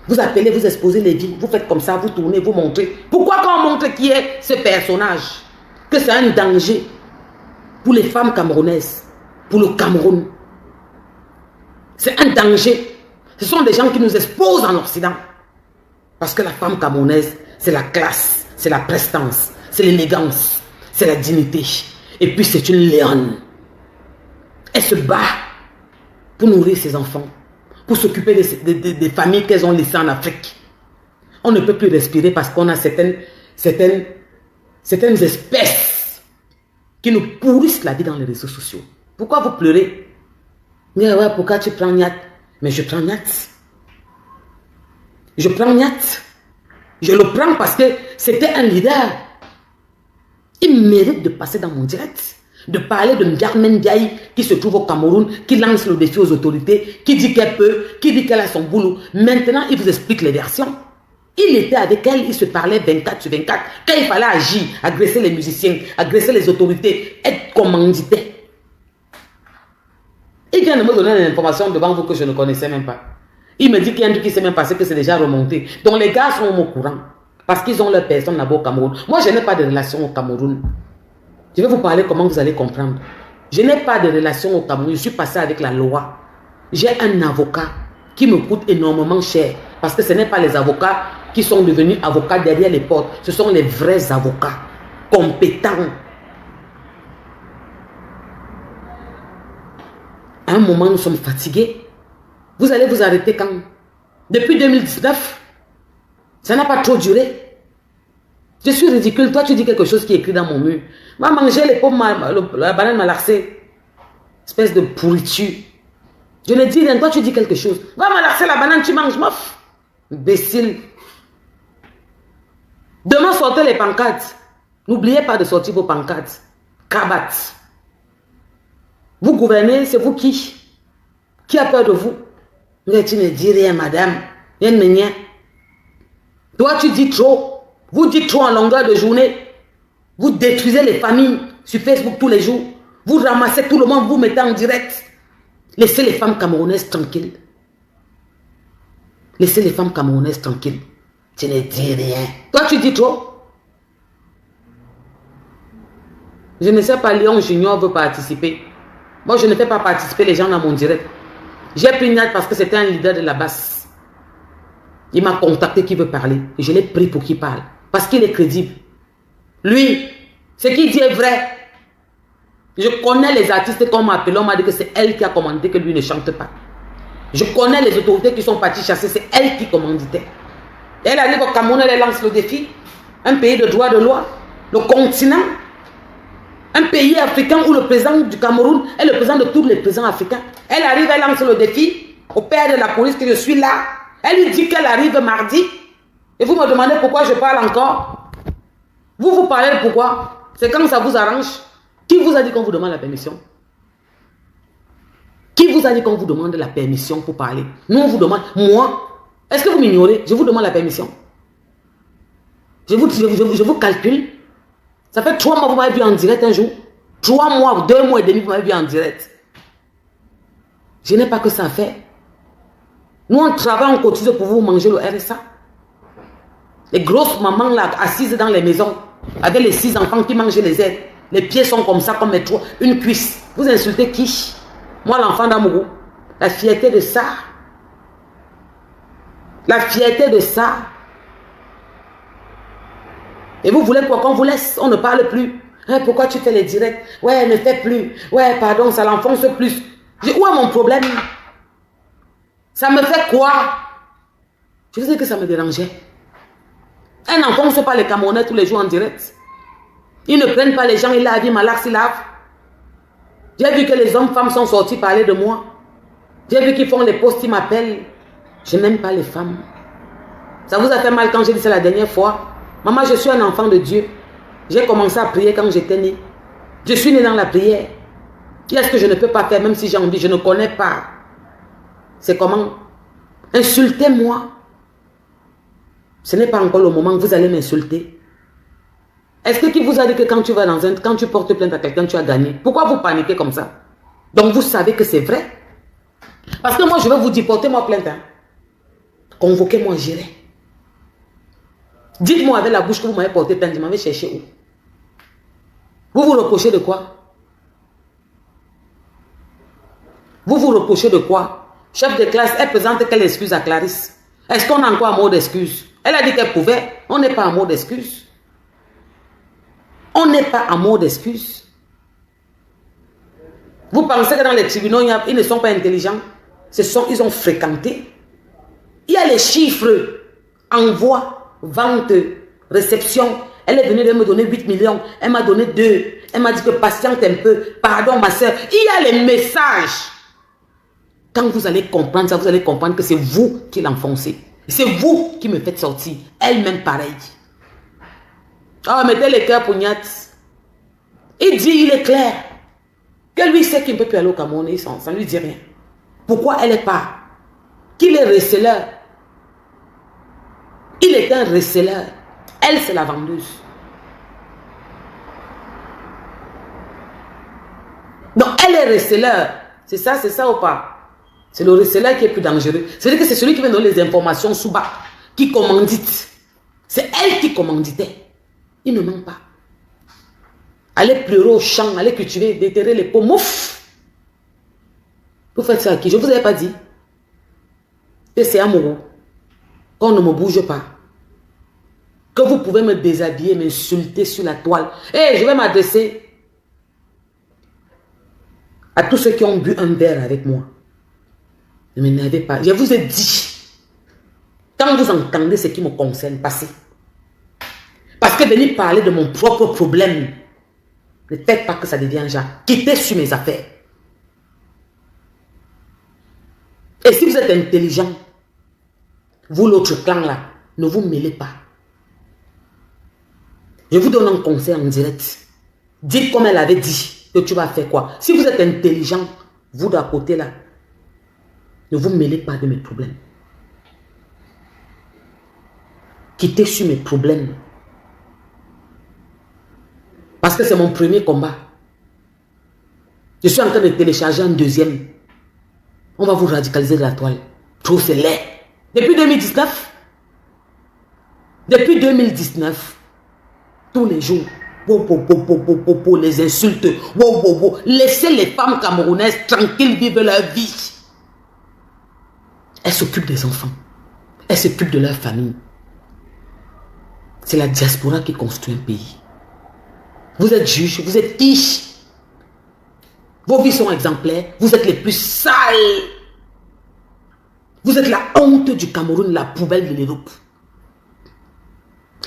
Vous appelez, vous exposez les vies, vous faites comme ça, vous tournez, vous montrez. Pourquoi quand on montre qui est ce personnage? Que c'est un danger pour les femmes camerounaises, pour le Cameroun. C'est un danger. Ce sont des gens qui nous exposent en Occident. Parce que la femme camerounaise, c'est la classe, c'est la prestance, c'est l'élégance, c'est la dignité. Et puis c'est une lionne. Elle se bat pour nourrir ses enfants, pour s'occuper des familles qu'elles ont laissées en Afrique. On ne peut plus respirer parce qu'on a certaines certaines espèces qui nous pourrissent la vie dans les réseaux sociaux. Pourquoi vous pleurez? Mais ouais, pourquoi tu prends Nyat? Mais je prends Nyat. Je prends Nyat. Je le prends parce que c'était un leader. Il mérite de passer dans mon direct, de parler de Ndiarmen Ndiaye qui se trouve au Cameroun, qui lance le défi aux autorités, qui dit qu'elle peut, qui dit qu'elle a son boulot. Maintenant, il vous explique les versions. Il était avec elle, il se parlait 24 sur 24. Quand il fallait agir, agresser les musiciens, agresser les autorités, être commanditaire. Il vient de me donner une information devant vous que je ne connaissais même pas. Il me dit qu'il y a un truc qui s'est même passé, que c'est déjà remonté. Donc les gars sont au courant. Parce qu'ils ont leur personne là-bas au Cameroun. Moi, je n'ai pas de relation au Cameroun. Je vais vous parler comment vous allez comprendre. Je n'ai pas de relation au Cameroun. Je suis passé avec la loi. J'ai un avocat qui me coûte énormément cher. Parce que ce n'est pas les avocats qui sont devenus avocats derrière les portes. Ce sont les vrais avocats, compétents. À un moment, nous sommes fatigués. Vous allez vous arrêter quand? Depuis 2019, ça n'a pas trop duré. Je suis ridicule. Toi, tu dis quelque chose qui est écrit dans mon mur. Va manger les pommes, la banane malaxée. Espèce de pourriture. Je ne dis rien. Toi, tu dis quelque chose. Va malaxer la banane, tu manges, mof. Imbécile. Demain, sortez les pancartes. N'oubliez pas de sortir vos pancartes. Kabat. Vous gouvernez, c'est vous qui? Qui a peur de vous? Mais tu ne dis rien, madame. Rien. Toi, tu dis trop. Vous dites trop en longueur de journée. Vous détruisez les familles sur Facebook tous les jours. Vous ramassez tout le monde, vous mettez en direct. Laissez les femmes camerounaises tranquilles. Laissez les femmes camerounaises tranquilles. Tu ne dis rien. Toi, tu dis trop. Je ne sais pas, Léon Junior veut participer. Moi, je ne fais pas participer les gens dans mon direct. J'ai pris Nyat parce que c'était un leader de la basse. Il m'a contacté qui veut parler. Et je l'ai pris pour qu'il parle. Parce qu'il est crédible. Lui, ce qu'il dit est vrai. Je connais les artistes qu'on m'a appelé. On m'a dit que c'est elle qui a commandé que lui ne chante pas. Je connais les autorités qui sont parties chasser. C'est elle qui commanditait. Elle arrive au Cameroun, elle lance le défi. Un pays de droit de loi. Le continent. Un pays africain où le président du Cameroun est le président de tous les présidents africains. Elle arrive, elle lance le défi au père de la police que je suis là. Elle lui dit qu'elle arrive mardi. Et vous me demandez pourquoi je parle encore. Vous parlez de pourquoi. C'est quand ça vous arrange. Qui vous a dit qu'on vous demande la permission? Qui vous a dit qu'on vous demande la permission pour parler? Nous, on vous demande. Moi, est-ce que vous m'ignorez? Je vous demande la permission. Je vous calcule. Ça fait 3 mois que vous m'avez vu en direct un jour. 3 mois, 2 mois et demi, vous m'avez vu en direct. Je n'ai pas que ça à faire. Nous, on travaille, on cotise pour vous manger le RSA. Les grosses mamans là, assises dans les maisons, avec les 6 enfants qui mangent les aides. Les pieds sont comme ça, comme les 3. Une cuisse. Vous insultez qui? Moi, l'enfant d'Amourou. La fierté de ça. La fierté de ça. Et vous voulez quoi qu'on vous laisse? On ne parle plus. Hein, pourquoi tu fais les directs? Ouais, ne fais plus. Ouais, pardon, ça l'enfonce plus. Où est mon problème? Ça me fait quoi? Je disais que ça me dérangeait. Un enfant ne fait pas les Camerounais tous les jours en direct. Ils ne prennent pas les gens, ils lavent, ils malaxent, ils lavent. J'ai vu que les hommes, femmes sont sortis parler de moi. J'ai vu qu'ils font les posts, ils m'appellent. Je n'aime pas les femmes. Ça vous a fait mal quand j'ai dit ça la dernière fois? Maman, je suis un enfant de Dieu. J'ai commencé à prier quand j'étais née. Je suis née dans la prière. Qu'est-ce que je ne peux pas faire même si j'ai envie? Je ne connais pas. C'est comment? Insultez-moi. Ce n'est pas encore le moment que vous allez m'insulter. Est-ce que qui vous a dit que quand tu vas quand tu portes plainte à quelqu'un, tu as gagné? Pourquoi vous paniquez comme ça? Donc vous savez que c'est vrai. Parce que moi, je vais vous dire, portez-moi plainte. Hein. Convoquez-moi, j'irai. Dites-moi avec la bouche que vous m'avez porté plainte, vous m'avez cherché où? Vous vous reprochez de quoi? Vous vous reprochez de quoi? Chef de classe, elle présente quelle excuse à Clarisse? Est-ce qu'on a encore un mot d'excuse? Elle a dit qu'elle pouvait. On n'est pas un mot d'excuse. On n'est pas un mot d'excuse. Vous pensez que dans les tribunaux, ils ne sont pas intelligents? Ils ont fréquenté. Il y a les chiffres. Envoi, vente, réception. Elle est venue, elle me donner 8 millions. Elle m'a donné 2. Elle m'a dit que patiente un peu. Pardon, ma soeur. Il y a les messages. Quand vous allez comprendre ça, vous allez comprendre que c'est vous qui l'enfoncez. C'est vous qui me faites sortir. Elle-même pareil. Oh, mettez les cœurs pour Niat. Il dit, il est clair. Que lui sait qu'il ne peut plus aller au Cameroun. Ça ne lui dit rien. Pourquoi elle est pas? Qu'il est receleur. Il est un receleur. Elle, c'est la vendeuse. Donc, elle est receleur. C'est ça ou pas? C'est le receleur qui est plus dangereux. C'est-à-dire que c'est celui qui veut donner les informations sous bas, qui commandite. C'est elle qui commanditait. Il ne ment pas. Allez pleurer au champ, allez cultiver, déterrer les pommes. Ouf! Vous faites ça à qui? Je ne vous avais pas dit. Que c'est amoureux. Qu'on ne me bouge pas. Que vous pouvez me déshabiller, m'insulter sur la toile. Et je vais m'adresser à tous ceux qui ont bu un verre avec moi. Ne m'énervez pas. Je vous ai dit, quand vous entendez ce qui me concerne, passez. Parce que venir parler de mon propre problème, ne faites pas que ça devienne genre. Quittez sur mes affaires. Et si vous êtes intelligent, vous l'autre clan là, ne vous mêlez pas. Je vous donne un conseil en direct. Dites comme elle avait dit que tu vas faire quoi. Si vous êtes intelligent, vous d'à côté là, ne vous mêlez pas de mes problèmes. Quittez sur mes problèmes. Parce que c'est mon premier combat. Je suis en train de télécharger un deuxième. On va vous radicaliser de la toile. Trop c'est laid. Depuis 2019. Depuis 2019. Tous les jours. Les insultes. Laissez les femmes camerounaises tranquilles vivre leur vie. Elles s'occupent des enfants. Elles s'occupent de leur famille. C'est la diaspora qui construit un pays. Vous êtes juge, vous êtes quiche. Vos vies sont exemplaires. Vous êtes les plus sales. Vous êtes la honte du Cameroun, la poubelle de l'Europe.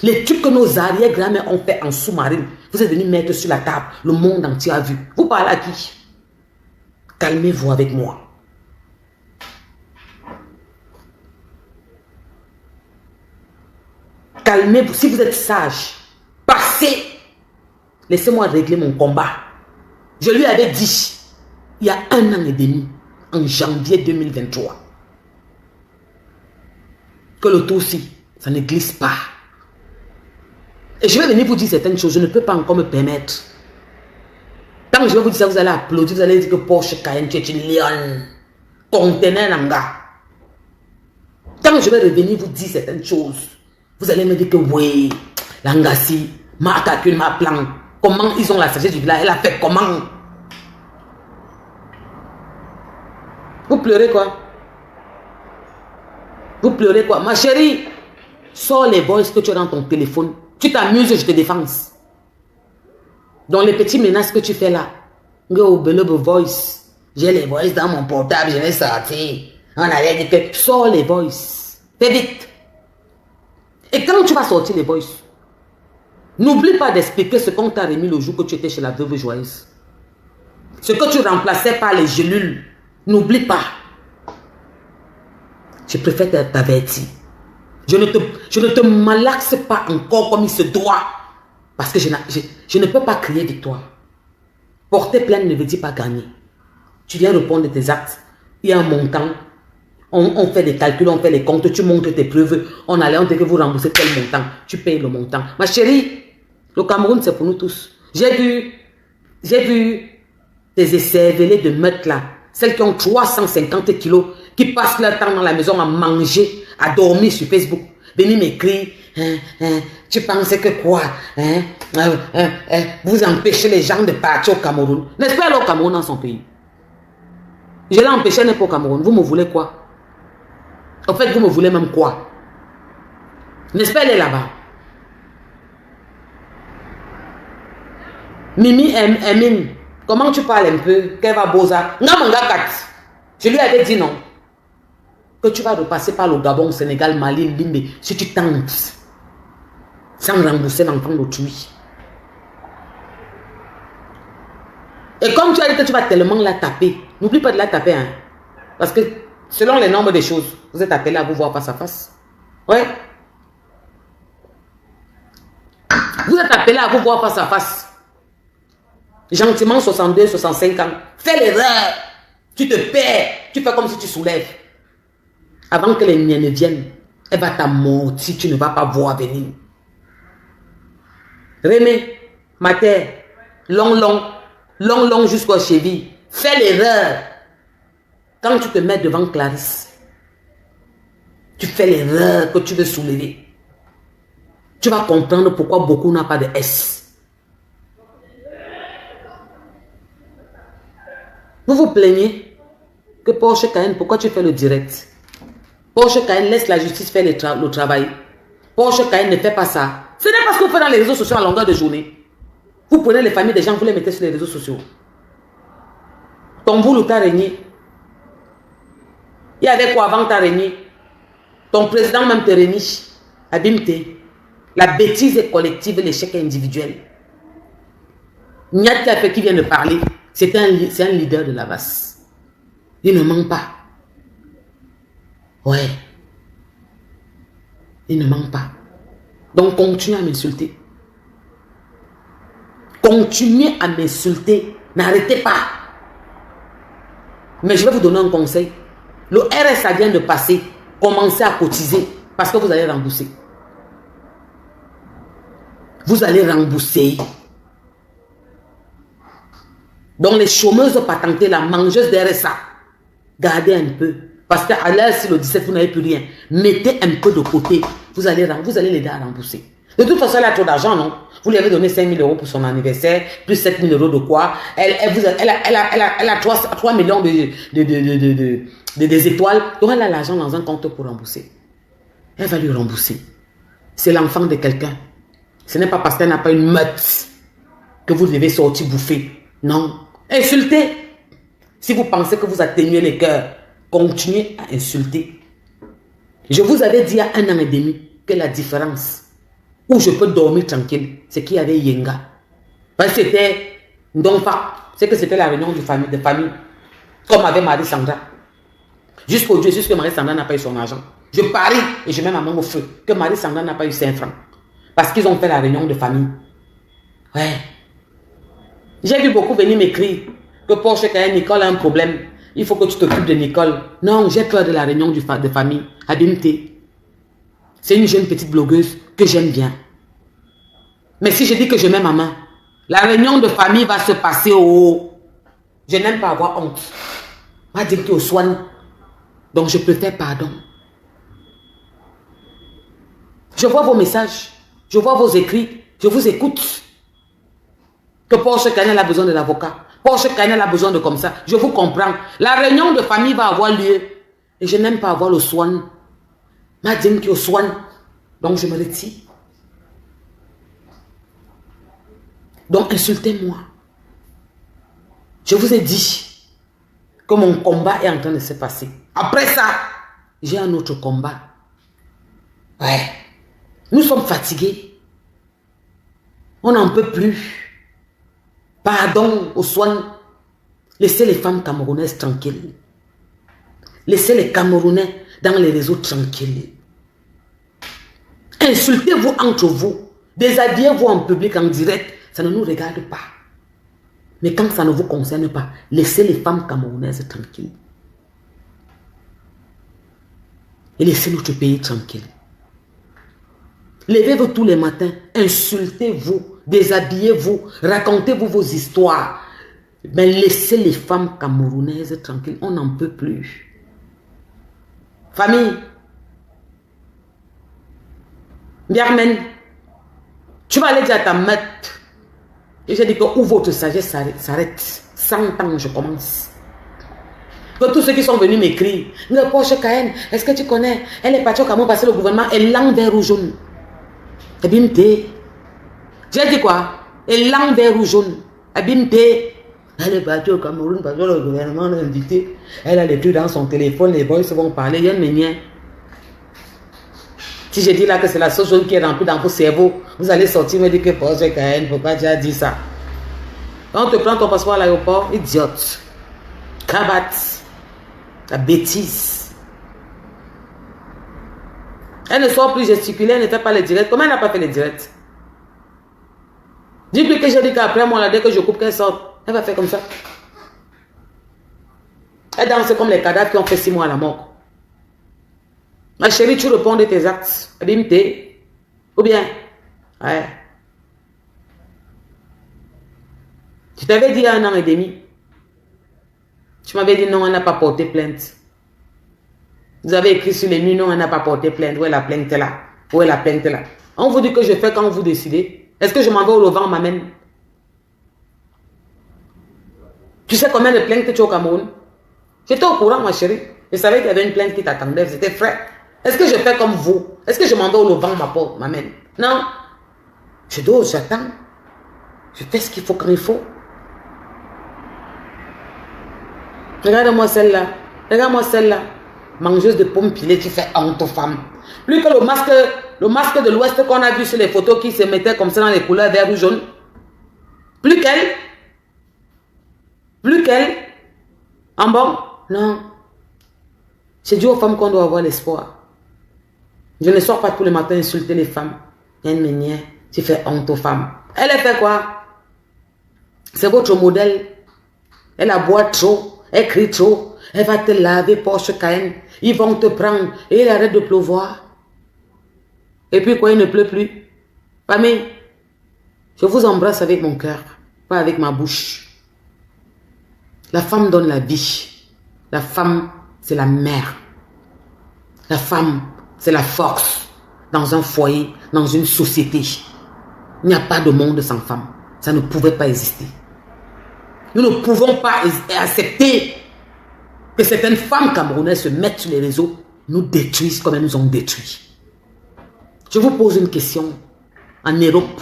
Les trucs que nos arrière-grand-mères ont fait en sous-marine, vous êtes venus mettre sur la table. Le monde entier a vu. Vous parlez à qui? Calmez-vous avec moi. Calmez-vous. Si vous êtes sage, passez. Laissez-moi régler mon combat. Je lui avais dit, il y a 1 an et demi, en janvier 2023, que le Tutsi, ça ne glisse pas. Et je vais venir vous dire certaines choses, je ne peux pas encore me permettre. Quand je vais vous dire ça, vous allez applaudir, vous allez dire que Porsche Cayenne, tu es une lionne. Conteneur Nanga. Quand je vais revenir vous dire certaines choses, vous allez me dire que oui, Langassi, ma calcul, ma plan. Comment ils ont la sagesse du village? Elle a fait comment? Vous pleurez quoi? Vous pleurez quoi? Ma chérie, sors les voices que tu as dans ton téléphone. Tu t'amuses, je te défense. Dans les petits menaces que tu fais là. Voice. J'ai les voices dans mon portable, je vais sortir. On avait dit que sors les voices. Fais vite. Et quand tu vas sortir les voices, n'oublie pas d'expliquer ce qu'on t'a remis le jour que tu étais chez la veuve joyeuse. Ce que tu remplaçais par les gélules. N'oublie pas. Je préfère t'avertir. Je ne te malaxe pas encore comme il se doit. Parce que je ne peux pas crier victoire. Porter plainte ne veut dire pas gagner. Tu viens répondre de tes actes. Il y a un montant. On fait des calculs, on fait les comptes. Tu montres tes preuves. On dit que vous remboursez tel montant. Tu payes le montant. Ma chérie, le Cameroun, c'est pour nous tous. J'ai vu des écervelés de meutes là. Celles qui ont 350 kilos, qui passent leur temps dans la maison à manger, à dormir sur Facebook. Venez m'écrire, tu pensais que quoi? Vous empêchez les gens de partir au Cameroun. N'est-ce pas aller au Cameroun dans son pays? Je l'ai empêché, n'est pas au Cameroun. Vous me voulez quoi? En fait, vous me voulez même quoi? N'est-ce pas aller là-bas? Mimi Emine, comment tu parles un peu? Keva Boza. Je lui avais dit non. Que tu vas repasser par le Gabon, Sénégal, Mali, Limbe, si tu tentes. sans rembourser l'enfant d'autrui. Et comme tu as dit que tu vas tellement la taper, n'oublie pas de la taper, hein. Parce que selon les normes des choses, vous êtes appelé à vous voir face à face. Ouais. Vous êtes appelé à vous voir face à face. Gentiment, 62, 65 ans. Fais l'erreur. Tu te perds. Tu fais comme si tu soulèves. Avant que les miens ne viennent, elle va t'amortir. Tu ne vas pas voir venir. Rémé, ma terre, long jusqu'aux chevilles. Fais l'erreur. Quand tu te mets devant Clarisse, tu fais l'erreur que tu veux soulever. Tu vas comprendre pourquoi beaucoup n'ont pas de S. Vous vous plaignez que Porsche Cayenne, pourquoi tu fais le direct? Porsche Cayenne laisse la justice faire le travail. Porsche Cayenne ne fait pas ça. Ce n'est pas ce que vous faites dans les réseaux sociaux à longueur de journée. Vous prenez les familles des gens, vous les mettez sur les réseaux sociaux. Ton boulot t'a régné. Il y avait quoi avant t'a régné? Ton président même te réniche. Abimte. La bêtise est collective, l'échec est individuel. Nyati Affe qui vient de parler, c'est un leader de la base. Il ne ment pas. Ouais. Il ne ment pas. Donc continuez à m'insulter. Continuez à m'insulter. N'arrêtez pas. Mais je vais vous donner un conseil. Le RSA vient de passer. Commencez à cotiser parce que vous allez rembourser. Vous allez rembourser. Donc les chômeuses patentées, la mangeuse de RSA, gardez un peu. Parce qu'à l'heure, si le 17, vous n'avez plus rien, mettez un peu de côté. Vous allez l'aider à rembourser. De toute façon, elle a trop d'argent, non? Vous lui avez donné 5 000 € pour son anniversaire, plus 7 000 € de quoi? Elle a 3 millions des étoiles. Donc elle a l'argent dans un compte pour rembourser. Elle va lui rembourser. C'est l'enfant de quelqu'un. Ce n'est pas parce qu'elle n'a pas une meute que vous devez sortir bouffer. Non. Insultez. Si vous pensez que vous atténuez les cœurs, continuez à insulter. Je vous avais dit il y a 1 an et demi que la différence où je peux dormir tranquille, c'est qu'il y avait Yenga. Parce que c'était Ndonfa. C'est que c'était la réunion de famille. Comme avec Marie-Sandra. Jusqu'au jour que Marie-Sandra n'a pas eu son argent. Je parie et je mets ma main au feu que Marie-Sandra n'a pas eu 5 francs. Parce qu'ils ont fait la réunion de famille. Ouais. J'ai vu beaucoup venir m'écrire que Porsche Cayenne, Nicole a un problème. Il faut que tu t'occupes de Nicole. Non, j'ai peur de la réunion de famille. Abimte. C'est une jeune petite blogueuse que j'aime bien. Mais si je dis que je mets ma main, la réunion de famille va se passer au haut. Je n'aime pas avoir honte. On va dire que tu es au soin. Donc je peux faire pardon. Je vois vos messages. Je vois vos écrits. Je vous écoute. Que Porsche Cayenne a besoin de l'avocat. Porsche Cayenne a besoin de comme ça. Je vous comprends. La réunion de famille va avoir lieu. Et je n'aime pas avoir le soin. Ma dîme qui est au soin. Donc je me retire. Donc insultez-moi. Je vous ai dit que mon combat est en train de se passer. Après ça, j'ai un autre combat. Ouais. Nous sommes fatigués. On n'en peut plus. Pardon aux soins. Laissez les femmes camerounaises tranquilles. Laissez les Camerounais dans les réseaux tranquilles. Insultez-vous entre vous. Déshabillez-vous en public, en direct. Ça ne nous regarde pas. Mais quand ça ne vous concerne pas, laissez les femmes camerounaises tranquilles. Et laissez notre pays tranquille. Levez-vous tous les matins, insultez-vous, déshabillez-vous, racontez-vous vos histoires. Mais laissez les femmes camerounaises tranquilles, on n'en peut plus. Famille, Biarmen, tu vas aller dire à ta mère, et j'ai dit que où votre sagesse s'arrête, 100 ans je commence. Que tous ceux qui sont venus m'écrire, le Porsche Cayenne, est-ce que tu connais? Elle est partie au Cameroun parce que le gouvernement est lent vert ou jaune. Abimte. J'ai dit quoi? Elle lent vert ou jaune. Abimte. Elle est partie au Cameroun parce que le gouvernement l'a invité. Elle a les trucs dans son téléphone, les boys vont parler. Il y a une manière. Si je dis là que c'est la sauce jaune qui est remplie dans vos cerveaux, vous allez sortir me dire que Porsche Cayenne, pourquoi tu as dit ça? Quand on te prend ton passeport à l'aéroport, idiote. Cravate. La bêtise. Elle ne sort plus gesticuler, elle ne fait pas les directs. Comment elle n'a pas fait les directs? Dis-lui que j'ai dit qu'après moi, dès que je coupe qu'elle sorte, elle va faire comme ça. Elle danse comme les cadavres qui ont fait 6 mois à la mort. Ma chérie, tu réponds de tes actes. Abimte. Ou bien, ouais. Tu t'avais dit il y a 1 an et demi. Tu m'avais dit non, elle n'a pas porté plainte. Vous avez écrit sur les murs, non, elle n'a pas porté plainte. Où est la plainte là? Où est la plainte là? On vous dit que je fais quand vous décidez. Est-ce que je m'en vais au Levant, on m'amène? Tu sais combien de plaintes tu as au Cameroun? J'étais au courant, ma chérie. Je savais qu'il y avait une plainte qui t'attendait. C'était frais. Est-ce que je fais comme vous? Est-ce que je m'en vais au Levant, ma porte m'amène? Non. Je dose, j'attends. Je fais ce qu'il faut quand il faut. Regarde-moi celle-là. Regarde-moi celle-là. Mangeuse de pommes pilées qui fait honte aux femmes. Plus que le masque de l'Ouest qu'on a vu sur les photos qui se mettait comme ça dans les couleurs vert ou jaune. Plus qu'elle. Plus qu'elle. En bon? Non. C'est dû aux femmes qu'on doit avoir l'espoir. Je ne sors pas tous les matins insulter les femmes. Tu fais honte aux femmes. Elle a fait quoi? C'est votre modèle. Elle aboie trop. Elle crie trop. Elle va te laver Porsche Cayenne. Ils vont te prendre. Et il arrête de pleuvoir. Et puis quoi, il ne pleut plus. Famille, je vous embrasse avec mon cœur. Pas avec ma bouche. La femme donne la vie. La femme, c'est la mère. La femme, c'est la force. Dans un foyer, dans une société. Il n'y a pas de monde sans femme. Ça ne pouvait pas exister. Nous ne pouvons pas accepter que certaines femmes camerounaises se mettent sur les réseaux, nous détruisent comme elles nous ont détruits. Je vous pose une question. En Europe,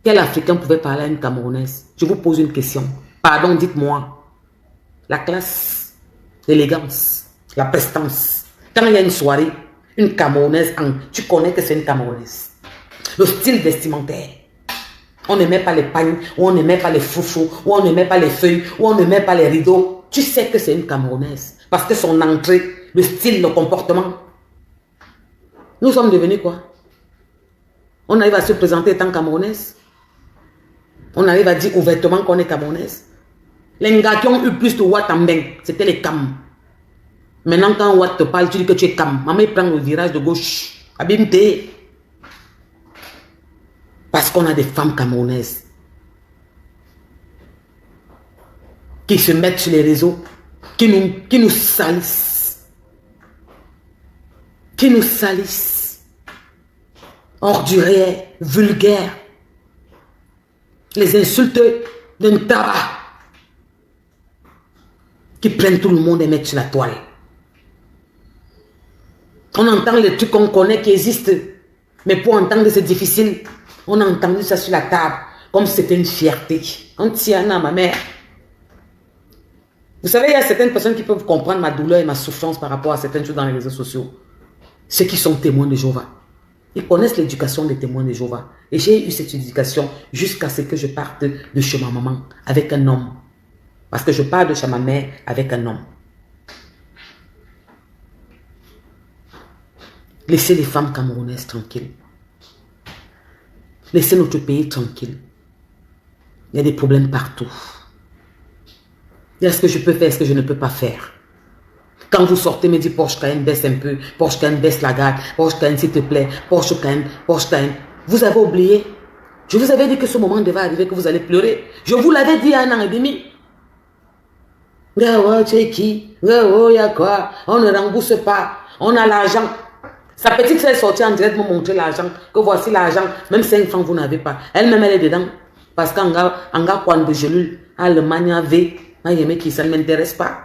quel Africain pouvait parler à une Camerounaise? Je vous pose une question. Pardon, dites-moi. La classe, l'élégance, la prestance. Quand il y a une soirée, une Camerounaise, tu connais que c'est une Camerounaise. Le style vestimentaire. On ne met pas les pagnes, ou on ne met pas les froufrous, ou on ne met pas les feuilles, ou on ne met pas les rideaux. Tu sais que c'est une Camerounaise. Parce que son entrée, le style, le comportement. Nous sommes devenus quoi? On arrive à se présenter étant Camerounaise. On arrive à dire ouvertement qu'on est Camerounaise. Les gars qui ont eu plus de Watt en Beng, c'était les Cam. Maintenant, quand Watt te parle, tu dis que tu es Cam. Maman, il prend le virage de gauche. Abimte. Parce qu'on a des femmes camerounaises qui se mettent sur les réseaux, qui nous salissent. Qui nous salissent. Ordurières, vulgaires. Les insultes d'un tabac. Qui prennent tout le monde et mettent sur la toile. On entend les trucs qu'on connaît qui existent. Mais pour entendre, c'est difficile. On a entendu ça sur la table. Comme si c'était une fierté. On tient à ma mère. Vous savez, il y a certaines personnes qui peuvent comprendre ma douleur et ma souffrance par rapport à certaines choses dans les réseaux sociaux. Ceux qui sont témoins de Jéhovah. Ils connaissent l'éducation des témoins de Jéhovah. Et j'ai eu cette éducation jusqu'à ce que je parte de chez ma maman avec un homme. Parce que je pars de chez ma mère avec un homme. Laissez les femmes camerounaises tranquilles. Laissez notre pays tranquille. Il y a des problèmes partout. Il y a ce que je peux faire, ce que je ne peux pas faire. Quand vous sortez, me dites Porsche Cayenne, baisse un peu. Porsche Cayenne, baisse la garde. Porsche Cayenne, s'il te plaît. Porsche Cayenne, Porsche Cayenne. Vous avez oublié. Je vous avais dit que ce moment devait arriver, que vous allez pleurer. Je vous l'avais dit il y a 1 an et demi. Gawa, tu es qui? Gawa, il y a quoi? On ne rembourse pas. On a l'argent. Sa petite soeur est sortie en direct me montrer l'argent. Que voici l'argent. Même 5 francs, vous n'avez pas. Elle-même, elle est dedans. Parce qu'en gars, quoi de gelule, Allemagne, V, qui ça ne m'intéresse pas.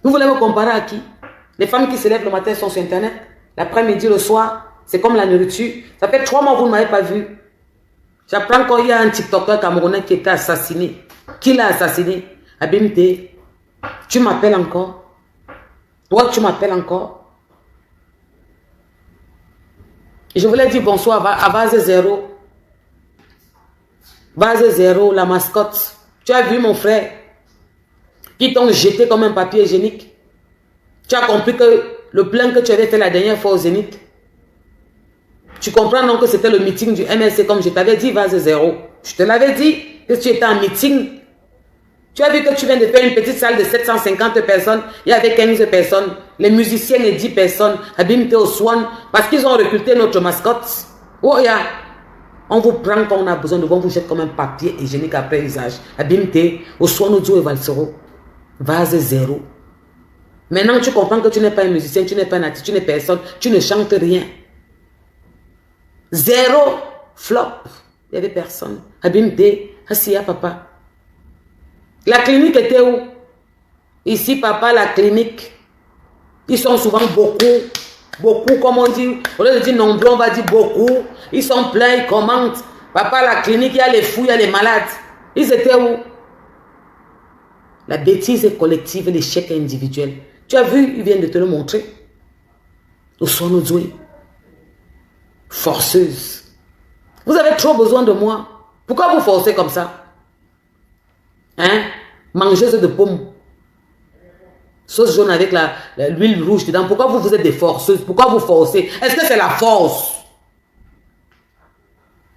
Vous voulez me comparer à qui? Les femmes qui se lèvent le matin sont sur Internet. L'après-midi, le soir, c'est comme la nourriture. Ça fait 3 mois que vous ne m'avez pas vu. J'apprends qu'il y a un TikToker camerounais qui était assassiné. Qui l'a assassiné? Abimte, tu m'appelles encore? Toi, tu m'appelles encore? Je voulais dire bonsoir à Vase Zéro. Vase Zéro, la mascotte. Tu as vu mon frère qui t'ont jeté comme un papier hygiénique. Tu as compris que le plein que tu avais fait la dernière fois au Zénith. Tu comprends donc que c'était le meeting du MLC comme je t'avais dit, Vase Zéro. Je te l'avais dit que tu étais en meeting. Tu as vu que tu viens de faire une petite salle de 750 personnes. Il y avait 15 personnes. Les musiciens et 10 personnes. Abimte au Swan. Parce qu'ils ont recruté notre mascotte. Oh, yeah. On vous prend quand on a besoin de vous. On vous jette comme un papier hygiénique après usage. Abimte au Swan, Odio et Valsero. Vase Zéro. Maintenant, tu comprends que tu n'es pas un musicien, tu n'es pas un artiste, tu n'es personne. Tu ne chantes rien. Zéro flop. Il n'y avait personne. Abimte, Assia, papa. La clinique était où? Ici, papa, la clinique. Ils sont souvent beaucoup, comme on dit. Au lieu de dire nombreux, on va dire beaucoup. Ils sont pleins, ils commentent. Papa, la clinique, il y a les fous, il y a les malades. Ils étaient où? La bêtise est collective et l'échec est individuel. Tu as vu, ils viennent de te le montrer. Au son Oudoué. Forceuse. Vous avez trop besoin de moi. Pourquoi vous forcez comme ça? Hein? Mangeuse de pommes. Sauce jaune avec l'huile rouge dedans. Pourquoi vous êtes des forceuses? Pourquoi vous forcez? Est-ce que c'est la force?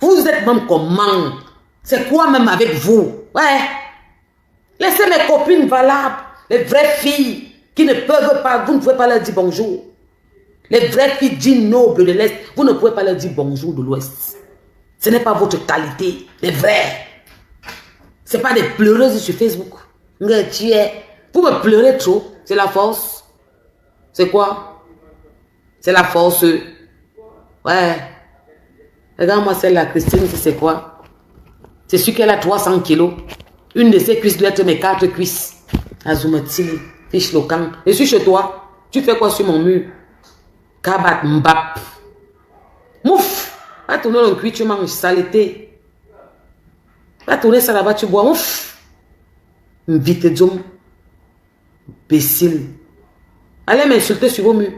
Vous êtes même comment? C'est quoi même avec vous? Ouais. Laissez mes copines valables. Les vraies filles qui ne peuvent pas, vous ne pouvez pas leur dire bonjour. Les vraies filles dignes nobles de l'Est, vous ne pouvez pas leur dire bonjour de l'Ouest. Ce n'est pas votre qualité. Les vraies. Ce n'est pas des pleureuses sur Facebook. Vous me pleurez trop. C'est la force. C'est quoi? C'est la force. Ouais. Regarde-moi celle-là, Christine, c'est quoi? C'est sûr qu'elle a 300 kilos. Une de ses cuisses doit être mes 4 cuisses. Azumatili, fiche locan. Je suis chez toi. Tu fais quoi sur mon mur? Kabat mbap. Mouf! Va tourner le cuit, tu manges saleté. Va tourner ça là-bas, tu bois. Ouf! Vite, Djom. Imbécile. Allez m'insulter sur vos murs.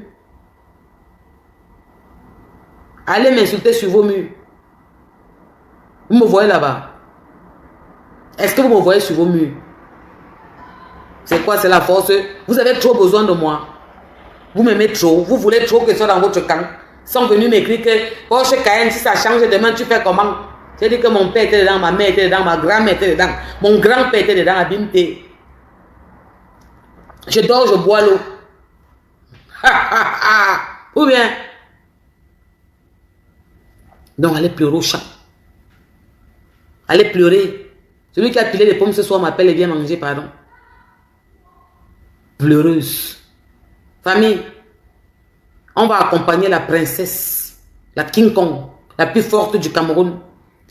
Allez m'insulter sur vos murs. Vous me voyez là-bas? Est-ce que vous me voyez sur vos murs? C'est quoi? C'est la force? Vous avez trop besoin de moi. Vous m'aimez trop. Vous voulez trop que je sois dans votre camp. Ils sont venus m'écrire que Porsche Cayenne, si ça change demain, tu fais comment? J'ai dit que mon père était dedans, ma mère était dedans, ma grand-mère était dedans, mon grand-père était dedans, Abimte. Je dors, je bois l'eau. Ou bien. Donc, allez pleurer au chat. Allez pleurer. Celui qui a pilé les pommes ce soir m'appelle et vient manger, pardon. Pleureuse. Famille, on va accompagner la princesse, la King Kong, la plus forte du Cameroun.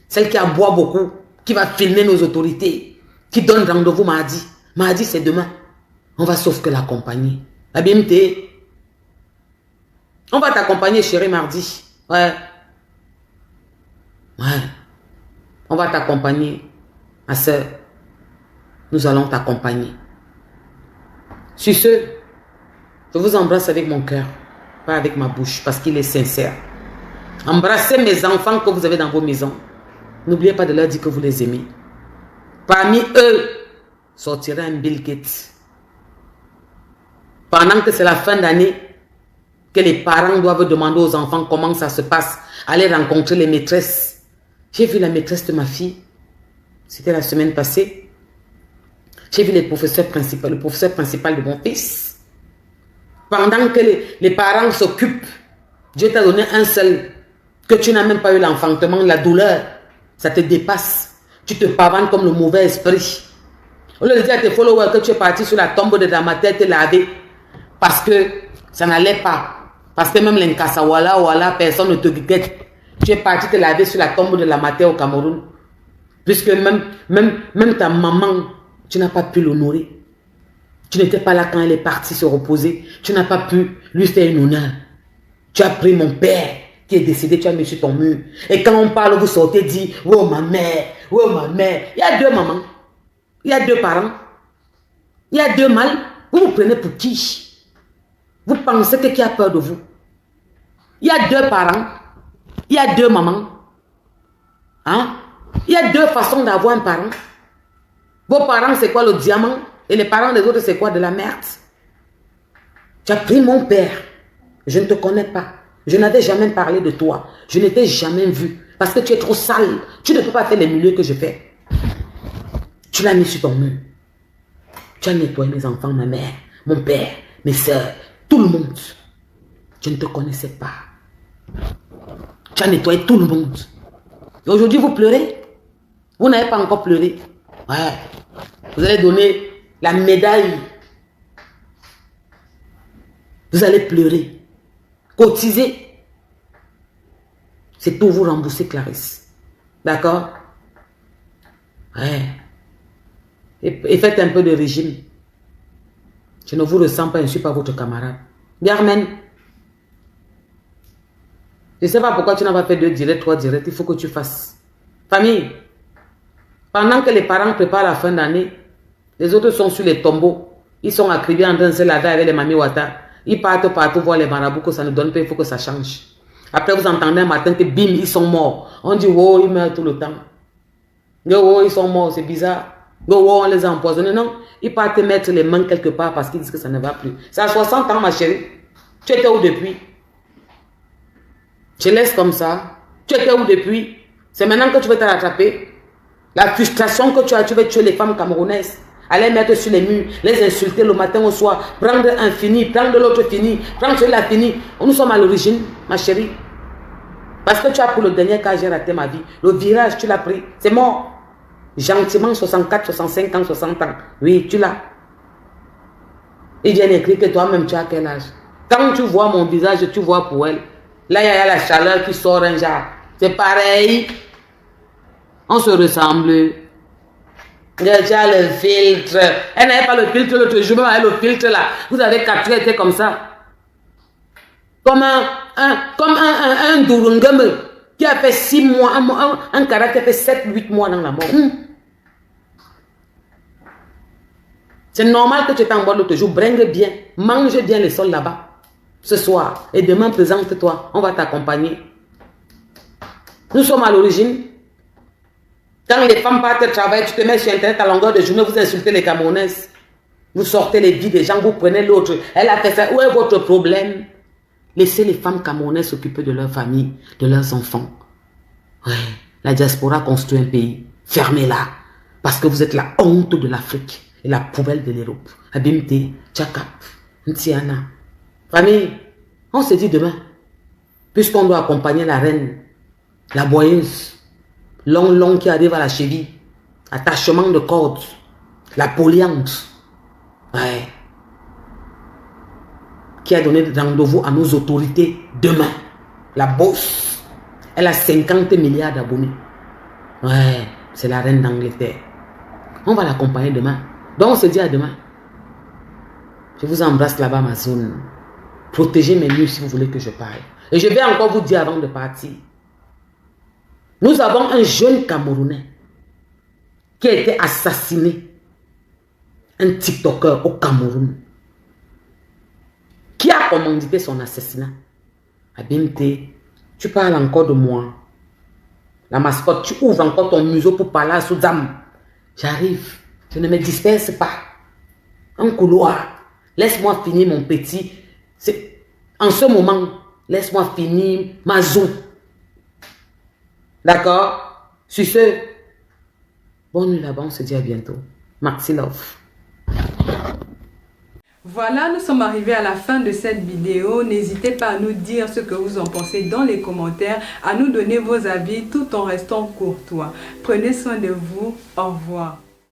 Celle qui aboie beaucoup, qui va filmer nos autorités, qui donne rendez-vous mardi. Mardi, c'est demain. On va sauf que l'accompagner. La BMT. On va t'accompagner, chérie, mardi. Ouais. Ouais. On va t'accompagner, ma soeur. Nous allons t'accompagner. Sur ce, je vous embrasse avec mon cœur, pas avec ma bouche, parce qu'il est sincère. Embrassez mes enfants que vous avez dans vos maisons. N'oubliez pas de leur dire que vous les aimez. Parmi eux, sortira un Bill Gates. Pendant que c'est la fin d'année, que les parents doivent demander aux enfants comment ça se passe, aller rencontrer les maîtresses. J'ai vu la maîtresse de ma fille. C'était la semaine passée. J'ai vu le professeur principal de mon fils. Pendant que les parents s'occupent, Dieu t'a donné un seul, que tu n'as même pas eu l'enfantement, la douleur, ça te dépasse. Tu te pavanes comme le mauvais esprit. Au lieu de dire à tes followers que tu es parti sur la tombe de ta matière te laver, parce que ça n'allait pas. Parce que même l'Inkasawala, personne ne te guette. Tu es parti te laver sur la tombe de la matière au Cameroun. Puisque même ta maman, tu n'as pas pu l'honorer. Tu n'étais pas là quand elle est partie se reposer. Tu n'as pas pu lui faire une honneur. Tu as pris mon père qui est décédé, tu as mis sur ton mur. Et quand on parle, vous sortez, dit, oh ma mère, oh ma mère. Il y a deux mamans. Il y a deux parents. Il y a deux mâles. Vous vous prenez pour qui? Vous pensez que qui a peur de vous? Il y a deux parents. Il y a deux mamans. Hein? Il y a deux façons d'avoir un parent. Vos parents, c'est quoi le diamant? Et les parents des autres, c'est quoi de la merde? Tu as pris mon père. Je ne te connais pas. Je n'avais jamais parlé de toi. Je ne t'ai jamais vu. Parce que tu es trop sale. Tu ne peux pas faire les milieux que je fais. Tu l'as mis sur ton mur. Tu as nettoyé mes enfants, ma mère, mon père, mes soeurs, tout le monde. Je ne te connaissais pas. Tu as nettoyé tout le monde. Et aujourd'hui, vous pleurez? Vous n'avez pas encore pleuré. Ouais. Vous allez donner la médaille. Vous allez pleurer. Cotiser. C'est pour vous rembourser, Clarisse. D'accord? Ouais. Et faites un peu de régime. Je ne vous ressens pas, je ne suis pas votre camarade. Germaine. Je ne sais pas pourquoi tu n'as pas fait 2 directs, 3 directs. Il faut que tu fasses. Famille. Pendant que les parents préparent la fin d'année, les autres sont sur les tombeaux. Ils sont acribés en train de se laver avec les mamies Wata. Ils partent partout voir les marabouts que ça ne donne pas. Il faut que ça change. Après, vous entendez un matin que bim, ils sont morts. On dit, oh, ils meurent tout le temps. Oh, ils sont morts, c'est bizarre. Oh, on les a empoisonnés. Non, ils partent mettre les mains quelque part parce qu'ils disent que ça ne va plus. C'est à 60 ans, ma chérie. Tu étais où depuis? Je laisse comme ça. Tu étais où depuis? C'est maintenant que tu veux te rattraper. La frustration que tu as, tu veux tuer les femmes camerounaises. Aller mettre sur les murs, les insulter le matin au soir, prendre un fini, prendre l'autre fini, prendre celui-là fini. Nous sommes à l'origine, ma chérie. Parce que tu as pris le dernier cas, j'ai raté ma vie. Le virage, tu l'as pris. C'est mort. Gentiment, 64, 65 ans, 60 ans. Oui, tu l'as. Il vient écrire que toi-même, tu as quel âge? Quand tu vois mon visage, tu vois pour elle. Là, il y a la chaleur qui sort un genre. C'est pareil. On se ressemble. Tu as le filtre. Elle n'avait pas le filtre l'autre jour, même avec le filtre là. Vous avez 4 été comme ça. Comme un Durungame qui a fait 6 mois, un Kara qui a fait 7-8 mois dans la mort. C'est normal que tu t'en bois l'autre jour. Bringue bien. Mange bien les sols là-bas. Ce soir. Et demain, présente-toi. On va t'accompagner. Nous sommes à l'origine. Quand les femmes partent travailler, tu te mets sur Internet à longueur de journée, vous insultez les Camerounaises. Vous sortez les vies des gens, vous prenez l'autre. Elle a fait ça. Où est votre problème? Laissez les femmes camerounaises s'occuper de leur famille, de leurs enfants. Ouais, la diaspora construit un pays. Fermez-la. Parce que vous êtes la honte de l'Afrique et la poubelle de l'Europe. Abimte, Tchakap, Ntiana. Famille, on se dit demain, puisqu'on doit accompagner la reine, la boyeuse, long qui arrive à la cheville, attachement de corde, la poliante, ouais, qui a donné rendez-vous à nos autorités demain, la bosse, elle a 50 milliards d'abonnés, ouais, c'est la reine d'Angleterre. On va l'accompagner demain. Donc on se dit à demain. Je vous embrasse là-bas, ma zone. Protégez mes murs si vous voulez que je parle. Et je vais encore vous dire avant de partir. Nous avons un jeune Camerounais qui a été assassiné. Un TikToker au Cameroun. Qui a commandité son assassinat. Abimte, tu parles encore de moi. La mascotte, tu ouvres encore ton museau pour parler à Soudam. J'arrive. Je ne me disperse pas. En couloir. Laisse-moi finir mon petit. En ce moment, laisse-moi finir ma zone. D'accord? Sur ce, bonne nuit là-bas, on se dit à bientôt. Maxi Love. Voilà, nous sommes arrivés à la fin de cette vidéo. N'hésitez pas à nous dire ce que vous en pensez dans les commentaires, à nous donner vos avis tout en restant courtois. Prenez soin de vous. Au revoir.